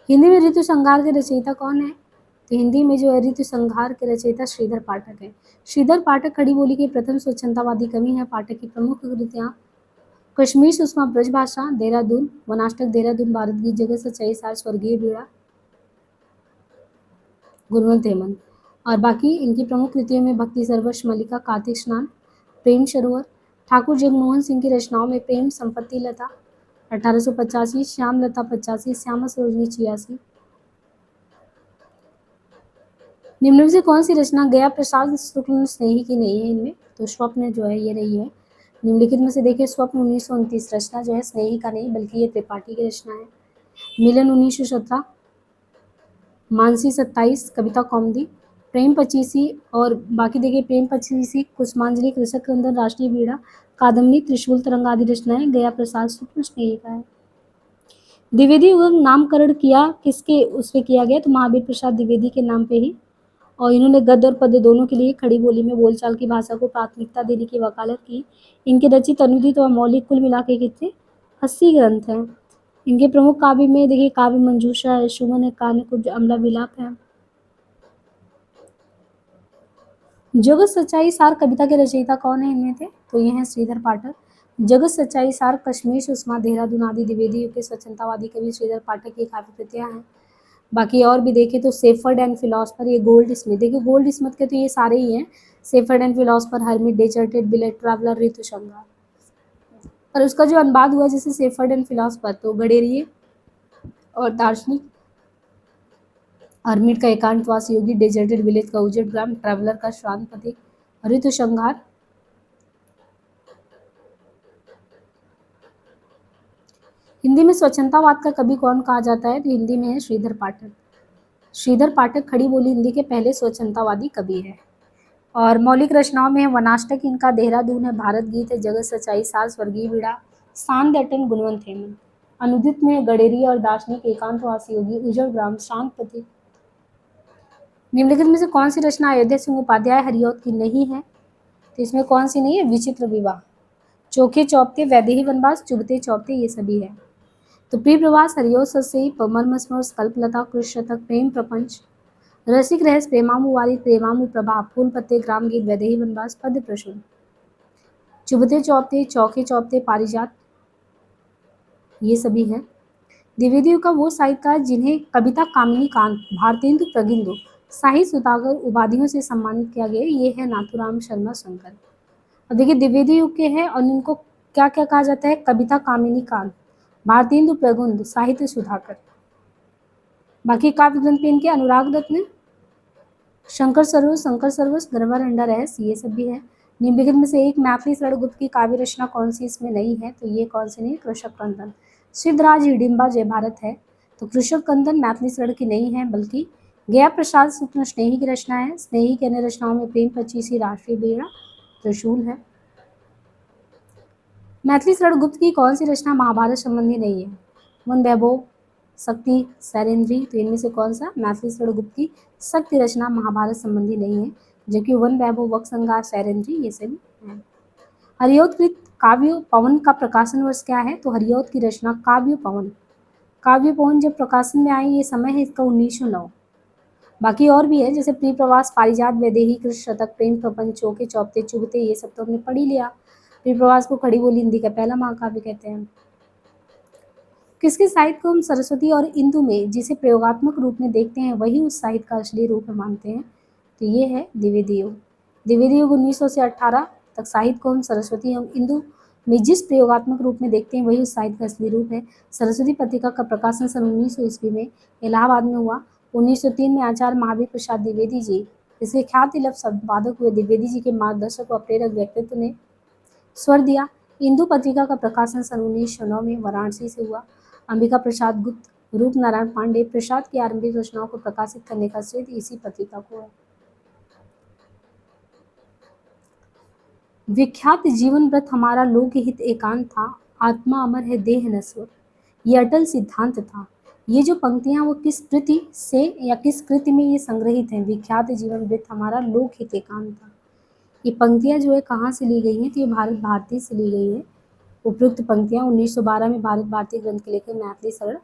हिंदी में ऋतु संहार के रचयिता कौन है? तो हिंदी में जो है ऋतु संहार के रचयिता श्रीधर पाठक है। श्रीधर पाठक खड़ी बोली के प्रथम स्वच्छंदवादी कवि हैं। पाठक की प्रमुख कृतियाँ कश्मीर सुषमा, ब्रजभाषा, देहरादून, वनाष्टक, देहरादून, भारत की जगत सच्चाई, सार, स्वर्गीय बीड़ा, गुणवंत हेमंत। और बाकी इनकी प्रमुख कृतियों में भक्ति सर्वस्व, मल्लिका, कार्तिक स्नान, प्रेम सरोवर। ठाकुर जगमोहन सिंह की रचनाओं में प्रेम संपत्ति लता 1885, श्याम लता 85, श्यामा सरोजनी 86। निम्न में से कौन सी रचना गया प्रसाद शुक्ल स्नेही की नहीं है? इनमें तो स्वप्न जो है ये रही है। निम्नलिखित में से देखिए स्वप्न 1929 रचना जो है स्नेही का नहीं बल्कि ये त्रिपाठी की रचना है। मिलन 1917, मानसी 27, कविता कौमुदी, प्रेम 25, और बाकी देखिए प्रेम 25, कुसुमांजलि, कृषक क्रंदन, राष्ट्रीय बीड़ा, कादम्बनी, त्रिशूल तरंग आदि रचनाएं गया प्रसाद शुक्ल स्नेही का है। द्विवेदी युग नामकरण किया किसके उस पे किया गया? तो महावीर प्रसाद द्विवेदी के नाम पे ही। और इन्होंने गद्य और पद्य दोनों के लिए खड़ी बोली में बोलचाल की भाषा को प्राथमिकता देने की वकालत की। इनके रचित, अनुदित और मौलिक कुल मिला के कितने 80 ग्रंथ हैं। इनके प्रमुख काव्य में देखिए काव्य मंजूषा है, सुमन है, कान्यकुब्ज, अमला विलाप है। जगत सच्चाई सार कविता के रचयिता कौन है इनमें थे? तो ये हैं श्रीधर पाठक। जगत सच्चाई सार, कश्मीर सुषमा, देहरादून आदि द्विवेदी युग के स्वच्छंदवादी कवि श्रीधर पाठक की काव्य कृतियां हैं। बाकी और भी देखें तो सेफर्ड एंड फिलोसफर, ये गोल्ड स्मिथ। देखिए गोल्ड स्मिथ के तो ये सारे ही हैं, shepherd and philosopher, hermit, deserted, billet traveller, Ritu Samhar. और उसका जो अनुवाद हुआ जैसे सेफर्ड एंड फिलोसफर तो गडेरिए और दार्शनिक, हर्मिट का एकांतवास योगी, डेजर्टेड विलेज का उजड़ ग्राम, ट्रैवलर का श्रांत प्रतीक, ऋतु संहार। हिंदी में स्वच्छंदतावाद का कवि कौन कहा जाता है? तो हिंदी में है श्रीधर पाठक। श्रीधर पाठक खड़ी बोली हिंदी के पहले स्वच्छंदतावादी कवि है। और मौलिक रचनाओं में है वनाष्टक इनका, देहरादून है, भारत गीत है, जगत सच्चाई, सार स्वर्गीय बीड़ा, सांद अटन गुणवंत हेमन। अनुदित में गडेरिया और दार्शनिक, एकांतवासी योगी, उजड़ ग्राम, शांत प्रतीक। निम्नलिखित में से कौन सी रचना अयोध्या सिंह उपाध्याय हरिऔध की नहीं है? तो इसमें कौन सी नहीं है? विचित्र विवाह, चोखे चौपते, वैदेही वनवास, चुभते चौपते, ये सभी है। तो प्रिय प्रवास, हरिऔध सस्यई, मर्मस्मर, कल्पलता, कृष्ण शतक, प्रेम प्रपंच, रसिक रहस्य, प्रेमामु वारी, प्रेमामु प्रभा, फूल पत्ते, ग्राम गीत, वैदेही वनवास, पद प्रशुद्ध, चुभते चौपते, चौके चौपते, पारिजात, ये सभी है। द्विवेदी का वो साहित्यकार जिन्हें कविता कामिनी कांत, भारतेंदु प्रगिंदु, साहित्य सुधाकर उपाधियों से सम्मानित किया गया, ये है नाथुराम शर्मा शंकर। अब देखिए द्विवेदी युग के हैं और इनको क्या क्या कहा जाता है? कविता कामिनी कांत, भारतेंदु प्रगुंद, साहित्य सुधाकर। बाकी काव्य ग्रंथ पे इनके अनुराग दत्त ने, शंकर सर्वस, गर्भारंडा रहस्य, ये सब भी है। निम्नलिखित में से एक मैथिली शरणगुप्त की काव्य रचना कौन सी इसमें नहीं है? तो ये कौन सी नहीं? कृषक कंदन। सिद्धराज हिडिंबा जय भारत है, तो कृषक कंदन मैथिली शरण की नहीं है, बल्कि गया प्रसाद शुक्ल स्नेही की रचना है। स्नेही की अन्य रचनाओं में प्रेम पचीसी, राष्ट्रीय बेड़ा, त्रिशूल है। मैथिली शरणगुप्त की कौन सी रचना महाभारत संबंधी नहीं है? वन वैभव, शक्ति, सैरेंद्री, तो इनमें से कौन सा? मैथिली शरणगुप्त की शक्ति रचना महाभारत संबंधी नहीं है, जबकि वन वैभव, वक्संगार, सैरेंद्री, ये सभी हैं। हरिऔधकृत काव्य पवन का प्रकाशन वर्ष क्या है? तो हरिऔध की रचना काव्य पवन, काव्य पवन जब प्रकाशन में आई, ये समय है इसका 1909। बाकी और भी है, जैसे प्रिय प्रवास, पारिजात, वैदेही, कृष्ण शतक, प्रेम प्रपंच, चौके चौपते, चुभते, ये सब तो हमने पढ़ ही लिया। प्रिय प्रवास को खड़ी बोली हिंदी का पहला महाकाव्य कहते हैं। किसके साहित्य को हम सरस्वती और इंदु में जिसे प्रयोगात्मक रूप में देखते हैं वही उस साहित्य का असली रूप मानते हैं? तो ये है द्विवेदी युग। द्विवेदी युग 1900 से 18 तक साहित्य को हम सरस्वती एवं इंदु में जिस प्रयोगात्मक रूप में देखते हैं वही उस साहित्य का असली रूप है। सरस्वती पत्रिका का प्रकाशन सन 1900 ईस्वी में इलाहाबाद में हुआ। 1903 में आचार्य महावीर प्रसाद द्विवेदी जी, इसके ख्याति लब्ध संपादक हुए, द्विवेदी जी के मार्गदर्शक व प्रेरक व्यक्तित्व ने स्वर दिया। इंदु पत्रिका का प्रकाशन सन 1909 में वाराणसी से हुआ। अंबिका प्रसाद गुप्त, रूप नारायण पांडे प्रसाद की आरंभिक रचनाओं को प्रकाशित करने का श्रेय इसी पत्रिका को है। विख्यात जीवन व्रत हमारा लोकहित एकांत था, आत्मा अमर है देह नश्वर, ये अटल सिद्धांत था। ये जो पंक्तियां वो किस कृति से या किस कृति में ये संग्रहित हैं? विख्यात जीवन व्रत हमारा लोकहित एकांत था। ये पंक्तियां जो है कहाँ से ली गई हैं? तो ये भारत भारती से ली गई है। उपयुक्त पंक्तियां 1912 में भारत भारती ग्रंथ के लेखक मैथिली शरण,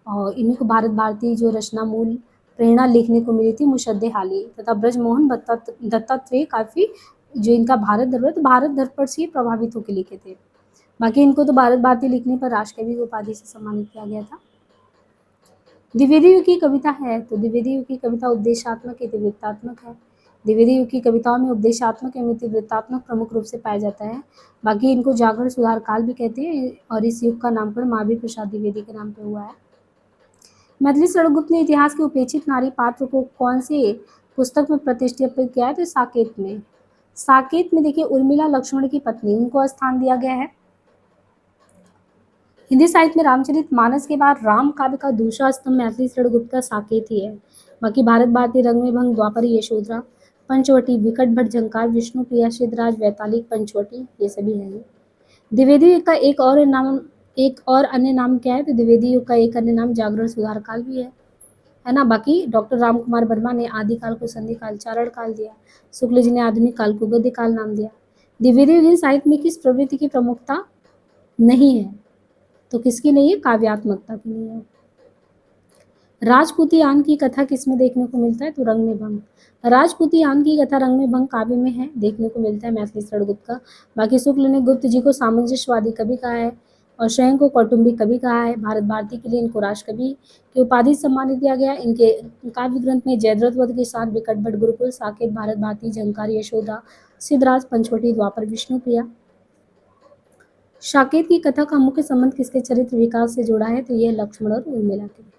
और इन्हीं को भारत भारती जो रचना मूल प्रेरणा लिखने को मिली थी मुशद्देहाली तथा ब्रजमोहन दत्तात्रेय काफ़ी जो इनका भारत दर्पण, तो भारत दर्पण से प्रभावित होकर लिखे थे। बाकी इनको तो भारत भारती लिखने पर राष्ट्रकवि की उपाधि से सम्मानित किया गया था। द्विवेदी युग की कविता है, तो द्विवेदी युग की कविता उपदेशात्मक इतिवृत्तात्मक है। द्विवेदी युग की कविताओं में उपदेशात्मक एवं इतिवृत्तात्मक प्रमुख रूप से पाया जाता है। बाकी इनको जागरण सुधार काल भी कहते हैं और इस युग का नामकरण महावीर प्रसाद द्विवेदी के नाम पर हुआ है। मैथिली शरणगुप्त ने इतिहास के उपेक्षित नारी पात्र को कौन से पुस्तक में प्रतिष्ठित किया है? तो साकेत में। साकेत में देखिए उर्मिला लक्ष्मण की पत्नी, उनको स्थान दिया गया है। हिंदी साहित्य में रामचरितमानस के बाद राम काव्य का दूसरा स्तंभ मैथिली शरणगुप्त का साकेत ही है। बाकी भारत भारती, रंग में भंग, द्वापर, यशोधरा, पंचवटी, विकट भट, झंकार, विष्णु प्रिया, सिद्धराज, वैतालिक, पंचवटी, ये सभी है। द्विवेदी युग का एक और अन्य नाम क्या है? तो द्विवेदी युग का एक अन्य नाम जागरण सुधार काल भी है ना। बाकी डॉक्टर राम कुमार वर्मा ने आदि काल को संधि काल, चारण काल दिया। शुक्ल जी ने आधुनिक काल को गद्य काल नाम दिया। द्विवेदी युगीन साहित्य में किस प्रवृत्ति की प्रमुखता नहीं है? तो किसकी नहीं है? काव्यात्मकता की नहीं है। राजपूतियान की कथा किसमें देखने को मिलता है? तो रंग में भंग। राजपूतियान की कथा रंग में भंग काव्य में है, देखने को मिलता है मैथिली शरणगुप्त का। बाकी शुक्ल ने गुप्त जी को सामंजस्यवादी कवि कहा है और स्वयं को कौटुंबिक कवि कहा है। भारत भारती के लिए इनको राष्ट्रकवि की उपाधि सम्मानित किया गया। इनके काव्य ग्रंथ में जयद्रथ वध के साथ विकट भट, गुरुकुल, साकेत, भारत भारती, झंकार, यशोदा, सिद्धराज, पंचवटी, द्वापर, विष्णु प्रिया। साकेत की कथा का मुख्य संबंध किसके चरित्र विकास से जुड़ा है? तो यह लक्ष्मण और उर्मिला के।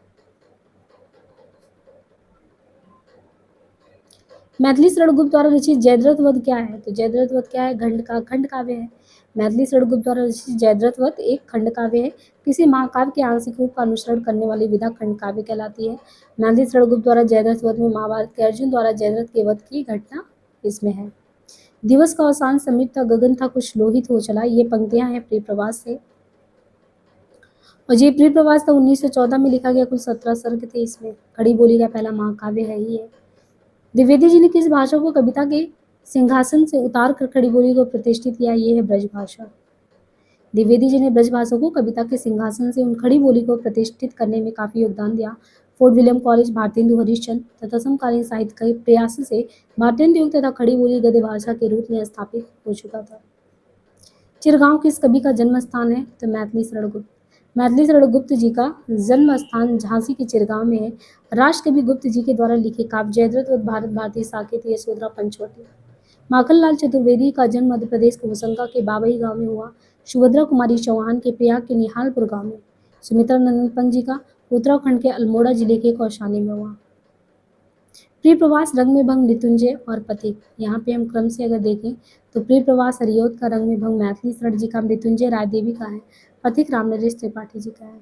मैथिली शरणगुप्त द्वारा रचित जयद्रथ वध क्या है? तो जयद्रथ वध क्या है? खंड काव्य है। मैथिली शरणगुप्त द्वारा रचित जयद्रथ वध एक खंड काव्य है। किसी महाकाव्य के आंशिक रूप का अनुसरण करने वाली विधा खंड काव्य कहलाती है। मैथिली शरणगुप्त द्वारा जयद्रथ वध में महाभारत के अर्जुन द्वारा जयद्रथ के वध की घटना इसमें है। दिवस का अवसान समीप था, गगन था कुछ लोहित हो चला। ये पंक्तियां हैं प्रिय प्रवास से, और ये प्रिय प्रवास था 1914 में लिखा गया। कुल 17 सर्ग थे इसमें। खड़ी बोली का पहला महाकाव्य है ही है। द्विवेदी जी ने किस भाषा को कविता के सिंहासन से उतार कर खड़ी बोली को प्रतिष्ठित किया? ये है ब्रज भाषा। द्विवेदी जी ने ब्रज भाषा को कविता के सिंहासन से उन खड़ी बोली को प्रतिष्ठित करने में काफी योगदान दिया। Fort William college Bharatendu Harishchandra तथा समकालीन साहित्य के प्रयास से भारतेंदु युग तथा खड़ी बोली गद्य भाषा के रूप में स्थापित हो चुका था। चिरगांव किस कवि का जन्म स्थान है? तो मैथिली शरण गुप्त। मैथिली शरण गुप्त जी का जन्म स्थान झांसी के चिरगांव में है। राष्ट्रकवि गुप्त जी के द्वारा लिखे काव्य जयद्रथ और भारत भारती, साकेत, यशोधरा, पंचवटी। माखनलाल चतुर्वेदी का जन्म मध्य प्रदेश के होशंगा के बाबई गांव में हुआ। सुभद्रा कुमारी चौहान के प्रयाग के निहालपुर गांव में। सुमित्रा नंदन पंत जी का उत्तराखंड के अल्मोड़ा जिले के कौशानी में हुआ। प्रिय प्रवास, रंग में भंग, मृत्युंजय और पथिक। यहाँ पे हम क्रम से अगर देखें तो प्रिय प्रवास हरियोत का, रंग में भंग मैथिली शरण जी का, मृत्युंजय राय देवी का है, पथिक रामनरेश त्रिपाठी जी का है।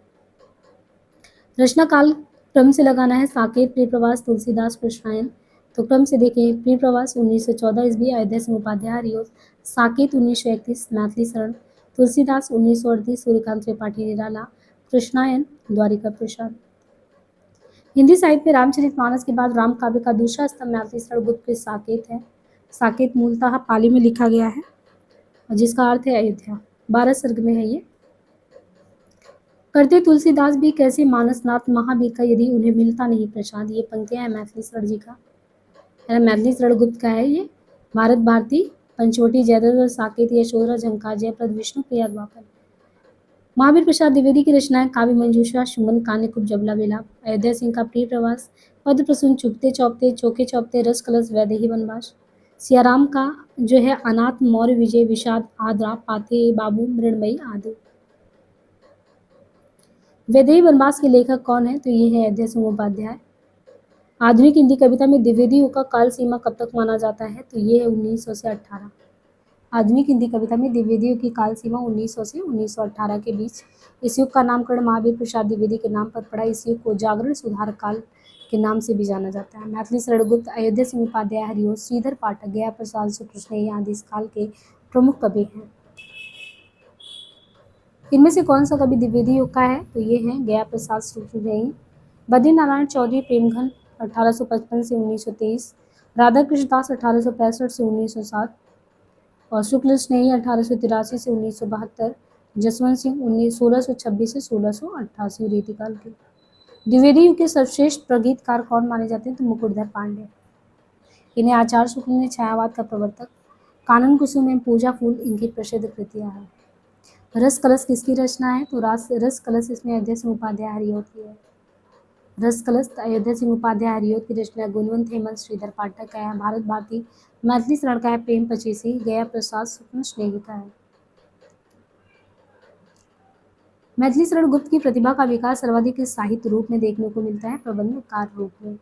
रचना काल क्रम से लगाना है। साकेत, प्रिय प्रवास, तुलसीदास, कृष्णायन। तो क्रम से देखें, प्रिय प्रवास 1914 ईस्वी, अयोध्या सिंह उपाध्याय हरियोत। साकेत 1931, मैथिली शरण। तुलसीदास 1938, सूर्यकांत त्रिपाठी निराला। कृष्णायन द्वारिका प्रसाद। हिंदी साहित्य में रामचरितमानस के बाद राम काव्य का दूसरा स्तंभ मैथिली शरण गुप्त के साकेत है। साकेत मूलतः पाली में लिखा गया है और जिसका अर्थ है अयोध्या। 12 सर्ग में है ये। करते तुलसीदास भी कैसे मानसनाथ महावीर का, यदि उन्हें मिलता नहीं प्रसाद। ये पंक्तियां हैं मैथिली शरण जी का, मैथिली शरण गुप्त का है ये। भारत भारती, पंचवटी, जयद्रथ, साकेत, यशोधरा, झंकार, जयप्रद, विष्णु प्रिया, द्वापर। महावीर प्रसाद द्विवेदी की रचनाएं काव्य मंजूषा, सुमन, कान्य, कुब्ज, जबला, विलाप। अयोध्या सिंह का प्रिय प्रवास, पद प्रसून, चुपते चौपते, चौके चौपते, रस कलश, वैदेही वनवास। सियाराम का जो है अनाथ, मौर्य विजय, विषाद, आद्रा, पाथे बाबू, मृणमयी आदि। वैदेही वनवास के लेखक कौन है? तो ये है अयोध्या सिंह उपाध्याय। आधुनिक हिंदी कविता में द्विवेदी युग का काल सीमा कब तक माना जाता है? तो ये है 1900 से 18। आधुनिक हिंदी कविता में द्विवेदी युग की काल सीमा 1900 से 1918 के बीच। इस युग का नामकरण महावीर प्रसाद द्विवेदी के नाम पर पड़ा। इस युग को जागरण सुधार काल के नाम से भी जाना जाता है। मैथिली शरण गुप्त, अयोध्या सिंह उपाध्याय हरियोत, श्रीधर पाठक, गया प्रसाद, सुकृष्णय्य आदि इस काल के प्रमुख कवि हैं। इनमें से कौन सा कवि द्विवेदी युग का है? तो ये है गया प्रसाद, सुकृष्णय्य। बद्रीनारायण चौधरी प्रेमघन 1855 से 1923, राधा कृष्णदास 1865 से 1907 और शुक्ल स्नेही 1883 से 1972, जसवंत सिंह 1626 से 1688 रीतिकाल के। द्विवेदी युग के सर्वश्रेष्ठ प्रगीतकार कौन माने जाते हैं? तो मुकुटधर पांडे। इन्हें आचार्य शुक्ल ने छायावाद का प्रवर्तक, कानन कुसुम एवं पूजा फूल इनकी प्रसिद्ध कृतियां हैं। रस कलश किसकी रचना है? तो रस कलश इसमें अयोध्या सिंह उपाध्याय हरियोत की है। रस कलश अयोध्या सिंह उपाध्याय हरियोत की रचना। गुणवंत हेमंत श्रीधर पाठक का है। भारत भारती मैथिली शरण का है प्रेम पचीसी। गया प्रसाद सुकन स्नेही का है। मैथिली शरण गुप्त की प्रतिभा का विकास सर्वाधिक इस साहित्य रूप में देखने को मिलता है, प्रबंधकार रूप में।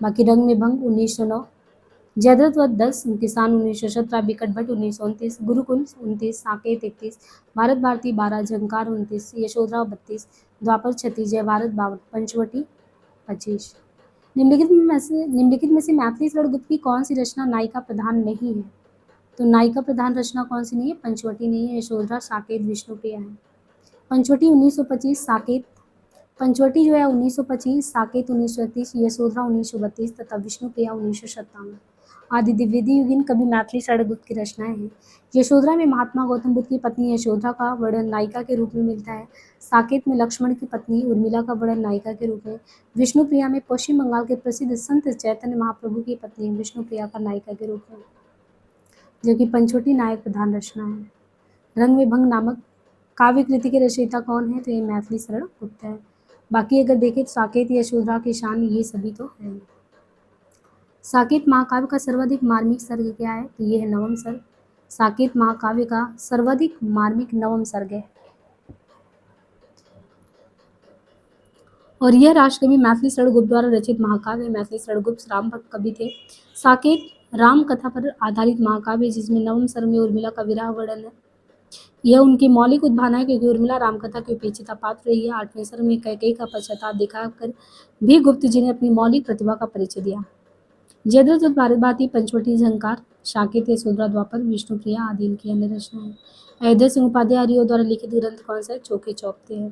बाकी रंग में भंग 1909, जयद्रथ वध 10, किसान 1917, बिकट भट्ट 1929, गुरुकुंज 29, साकेत 31, भारत भारती 12, झंकार 29, यशोधरा 32, द्वापर 36, जय भारत 52, पंचवटी 25। निम्नलिखित में से मैथिली शरण गुप्त की कौन सी रचना नायिका प्रधान नहीं है? तो नायिका प्रधान रचना कौन सी नहीं है? पंचवटी नहीं है, यशोधरा, साकेत, विष्णुप्रिया है। पंचवटी 1925, साकेत पंचवटी जो है 1925, साकेत 1931, यशोधरा 1932 तथा विष्णुप्रिया 1957 आदि द्विवेदी युगीन कवि मैथिली शरण गुप्त की रचनाएं हैं। यशोधरा में महात्मा गौतम बुद्ध की पत्नी यशोधरा का वर्णन नायिका के रूप में मिलता है। साकेत में लक्ष्मण की पत्नी उर्मिला का वर्णन नायिका के रूप में। विष्णुप्रिया में पश्चिम बंगाल के प्रसिद्ध संत चैतन्य महाप्रभु की पत्नी विष्णुप्रिया का नायिका के रूप में, जबकि पंचवटी नायक प्रधान रचना है। रंग में भंग नामक काव्य कृति के रचयिता कौन है? तो ये मैथिली शरण गुप्त है। बाकी अगर देखें तो साकेत, यशोधरा, किसान ये सभी तो है। साकेत महाकाव्य का सर्वाधिक मार्मिक सर्ग क्या है? तो ये है नवम सर्ग। साकेत महाकाव्य का सर्वाधिक मार्मिक नवम सर्ग है और यह राष्ट्रकवि मैथिली शरण गुप्त द्वारा रचित महाकाव्य। मैथिली शरण गुप्त राम भक्त कवि थे। साकेत राम कथा पर आधारित महाकाव्य जिसमें नवम सर्ग में उर्मिला का विरह वर्णन है। यह उनकी मौलिक उद्भावना है क्योंकि उर्मिला रामकथा की उपेक्षिता पात्र रही है। 8वें सर्ग में कैकेयी का पश्चाताप दिखाकर भी गुप्त जी ने अपनी मौलिक प्रतिभा का परिचय दिया। जयद्रथ भारत भारती, पंचवटी झंकार, साकेत, यशोधरा, द्वापर, विष्णुप्रिया आदि इनकी अन्य रचनाएं। अयोध्या सिंह उपाध्याय हरिओ द्वारा लिखित ग्रंथ कौन सा है? चौके चौपते हैं।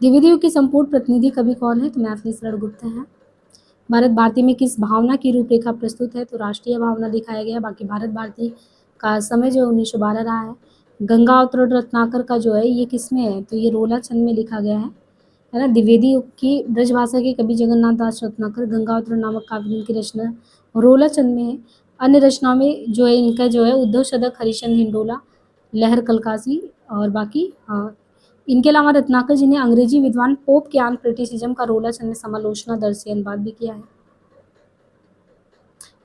द्विवेदी युग के संपूर्ण प्रतिनिधि कवि कौन है? तो मैथिली शरण गुप्त हैं। भारत भारती में किस भावना की रूपरेखा प्रस्तुत है? तो राष्ट्रीय भावना दिखाया गया है। बाकी भारत भारती का समय जो है 1912 रहा है। गंगा अवतरण रत्नाकर का जो है ये किस में है? तो ये रोला छंद में लिखा गया है ना। द्विवेदी युग की ब्रजभाषा के कवि जगन्नाथ दास रत्नाकर गंगा अवतरण नामक काव्य की रचना रोला छंद में है। अन्य रचनाओं में जो है इनका जो है उद्धव शतक, हरिश्चंद्र हिंडोला, लहर कलकासी और बाकी इनके अलावा रत्नाकर जी ने अंग्रेजी विद्वान पोप के आन क्रिटिसिज्म का रोला छंद में समालोचना दर से अनुवाद भी किया है।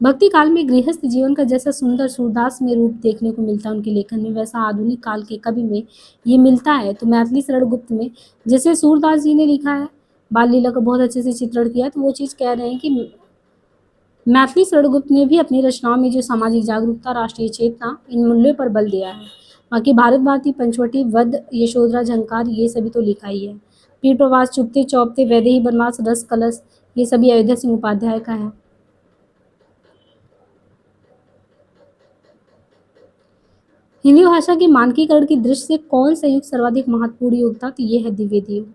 भक्ति काल में गृहस्थ जीवन का जैसा सुंदर सूरदास में रूप देखने को मिलता है उनके लेखन में, वैसा आधुनिक काल के कवि में ये मिलता है। तो मैथिली शरण गुप्त में जैसे सूरदास जी ने लिखा है, बाल लीला का बहुत अच्छे से चित्रण किया है, तो वो चीज़ कह रहे हैं कि मैथिली शरण गुप्त ने भी अपनी रचनाओं में जो सामाजिक जागरूकता, राष्ट्रीय चेतना, इन मूल्यों पर बल दिया है। बाकी भारत भारती, पंचवटी, वध, यशोधरा, झंकार ये सभी तो लिखा ही है। पीर प्रवास, चुपते चौपते, वैदेही बनवास, रस कलश ये सभी अयोध्या सिंह उपाध्याय का है। हिंदी भाषा के मानकीकरण की दृष्टि से कौन सा युग सर्वाधिक महत्वपूर्ण युग था? तो ये है द्विवेदी युग,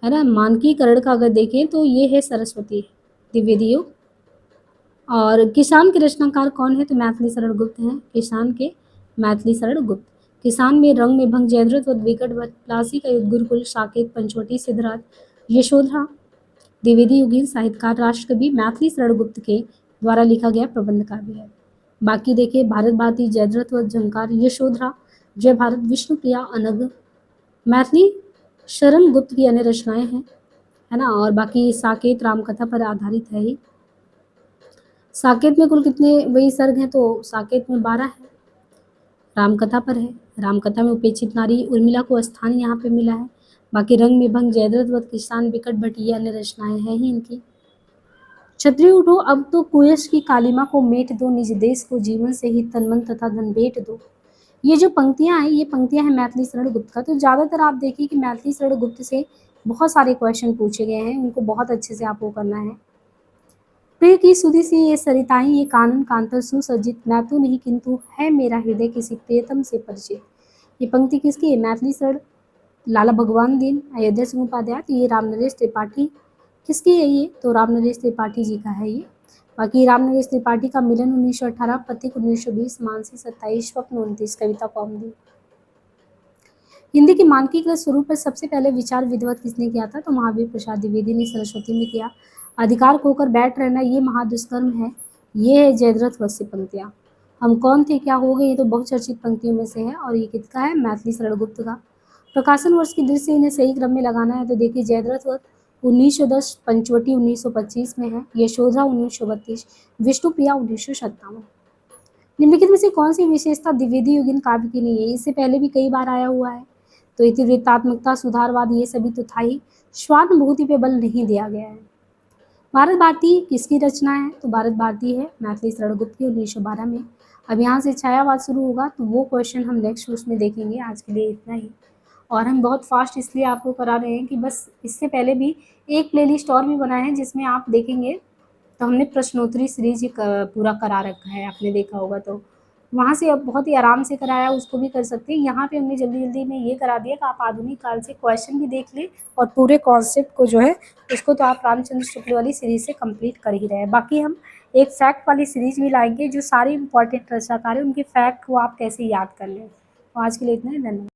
है ना। मानकीकरण का अगर देखें तो ये है सरस्वती द्विवेदी युग। और किसान के रचनाकार कौन है? तो मैथिली शरण गुप्त हैं। किसान के मैथिली शरण गुप्त। किसान में रंग में भंग, जयद्रथ वध, विकट वध, प्लासी का युग, गुरुकुल, साकेत, पंचवटी, सिद्धराज, यशोधरा द्विवेदी युगीन साहित्यकार राष्ट्रकवि मैथिली शरण गुप्त के द्वारा लिखा गया प्रबंध काव्य है। बाकी देखिए भारत भारती, जयद्रथ वध, झंकार, यशोधरा, जय भारत, विष्णुप्रिया, अनग मैथिली शरण गुप्त की अन्य रचनाएं हैं, है ना। और बाकी साकेत रामकथा पर आधारित है ही। साकेत में कुल कितने वही सर्ग हैं? तो साकेत में 12 है। रामकथा पर है। रामकथा में उपेक्षित नारी उर्मिला को स्थान यहाँ पे मिला है। बाकी रंग में भंग, जयद्रथ वध, किसान, विकट भट ये अन्य रचनाएं हैं ही इनकी। क्षत्रिय उठो अब तो कुयश की कालिमा को मेट दो, निज देश को जीवन से ही तन मन तथा धन भेंट दो। ये जो पंक्तियां हैं ये पंक्तियां हैं मैथिली शरण गुप्त का। तो ज़्यादातर आप देखिए कि मैथिली शरण गुप्त से बहुत सारे क्वेश्चन पूछे गए हैं, उनको बहुत अच्छे से आपको करना है। प्रिय की सुधि सी ये सरिताएं, ये कानन कांतर सुसज्जित, मैं तो नहीं किंतु है मेरा हृदय किसी प्रियतम से परिचित। ये पंक्ति किसकी है? मैथिली शरण लाला भगवान दीन, अयोध्या सिंह उपाध्याय। तो ये रामनरेश त्रिपाठी किसकी है ये? तो रामनरेश त्रिपाठी जी का है ये। बाकी रामनरेश त्रिपाठी का मिलन 1918, पथिक 1920, मानसी 27, स्वप्न 29, कविता कौमुदी। हिंदी के मानकीकृत स्वरूप पर सबसे पहले विचार विधिवत किसने किया था? तो महावीर प्रसाद द्विवेदी ने सरस्वती में किया। अधिकार खोकर बैठ रहना ये महादुष्कर्म है, ये है जयद्रथ वध से पंक्तियाँ। हम कौन थे क्या हो गए ये तो बहुचर्चित पंक्तियों में से है और ये किसका है? मैथिली शरण गुप्त का। प्रकाशन वर्ष की दृष्टि से इन्हें सही क्रम में लगाना है तो देखिए जयद्रथ वध 1910, पंचवटी 1925 में है, यशोधरा 1932, विष्णुप्रिया 1957। निम्नलिखित में से कौन सी विशेषता द्विवेदी युगीन काव्य की नहीं है? इससे पहले भी कई बार आया हुआ है। तो इतिवृत्तात्मकता, सुधारवाद ये सभी तो था ही। स्वानुभूति पे बल नहीं दिया गया है। भारत भारती किसकी रचना है? तो भारत भारती है मैथिली शरण गुप्त की 1912 में। अब यहाँ से छायावाद शुरू होगा तो वो क्वेश्चन हम नेक्स्ट उसमें देखेंगे। आज के लिए इतना ही। और हम बहुत फास्ट इसलिए आपको करा रहे हैं कि बस इससे पहले भी एक प्लेलिस्ट और भी बना है जिसमें आप देखेंगे तो हमने प्रश्नोत्तरी सीरीज पूरा करा रखा है, आपने देखा होगा तो वहाँ से अब बहुत ही आराम से कराया, उसको भी कर सकते हैं। यहाँ पे हमने जल्दी जल्दी में ये करा दिया कि आप आधुनिक काल से क्वेश्चन भी देख लें और पूरे कॉन्सेप्ट को जो है उसको तो आप रामचंद्र शुक्ल वाली सीरीज से कंप्लीट कर ही रहे हैं। बाकी हम एक फैक्ट वाली सीरीज भी लाएंगे जो सारे इंपॉर्टेंट रचनाकार हैं उनके फैक्ट को आप कैसे याद कर लें। तो आज के लिए इतना ही, धन्यवाद।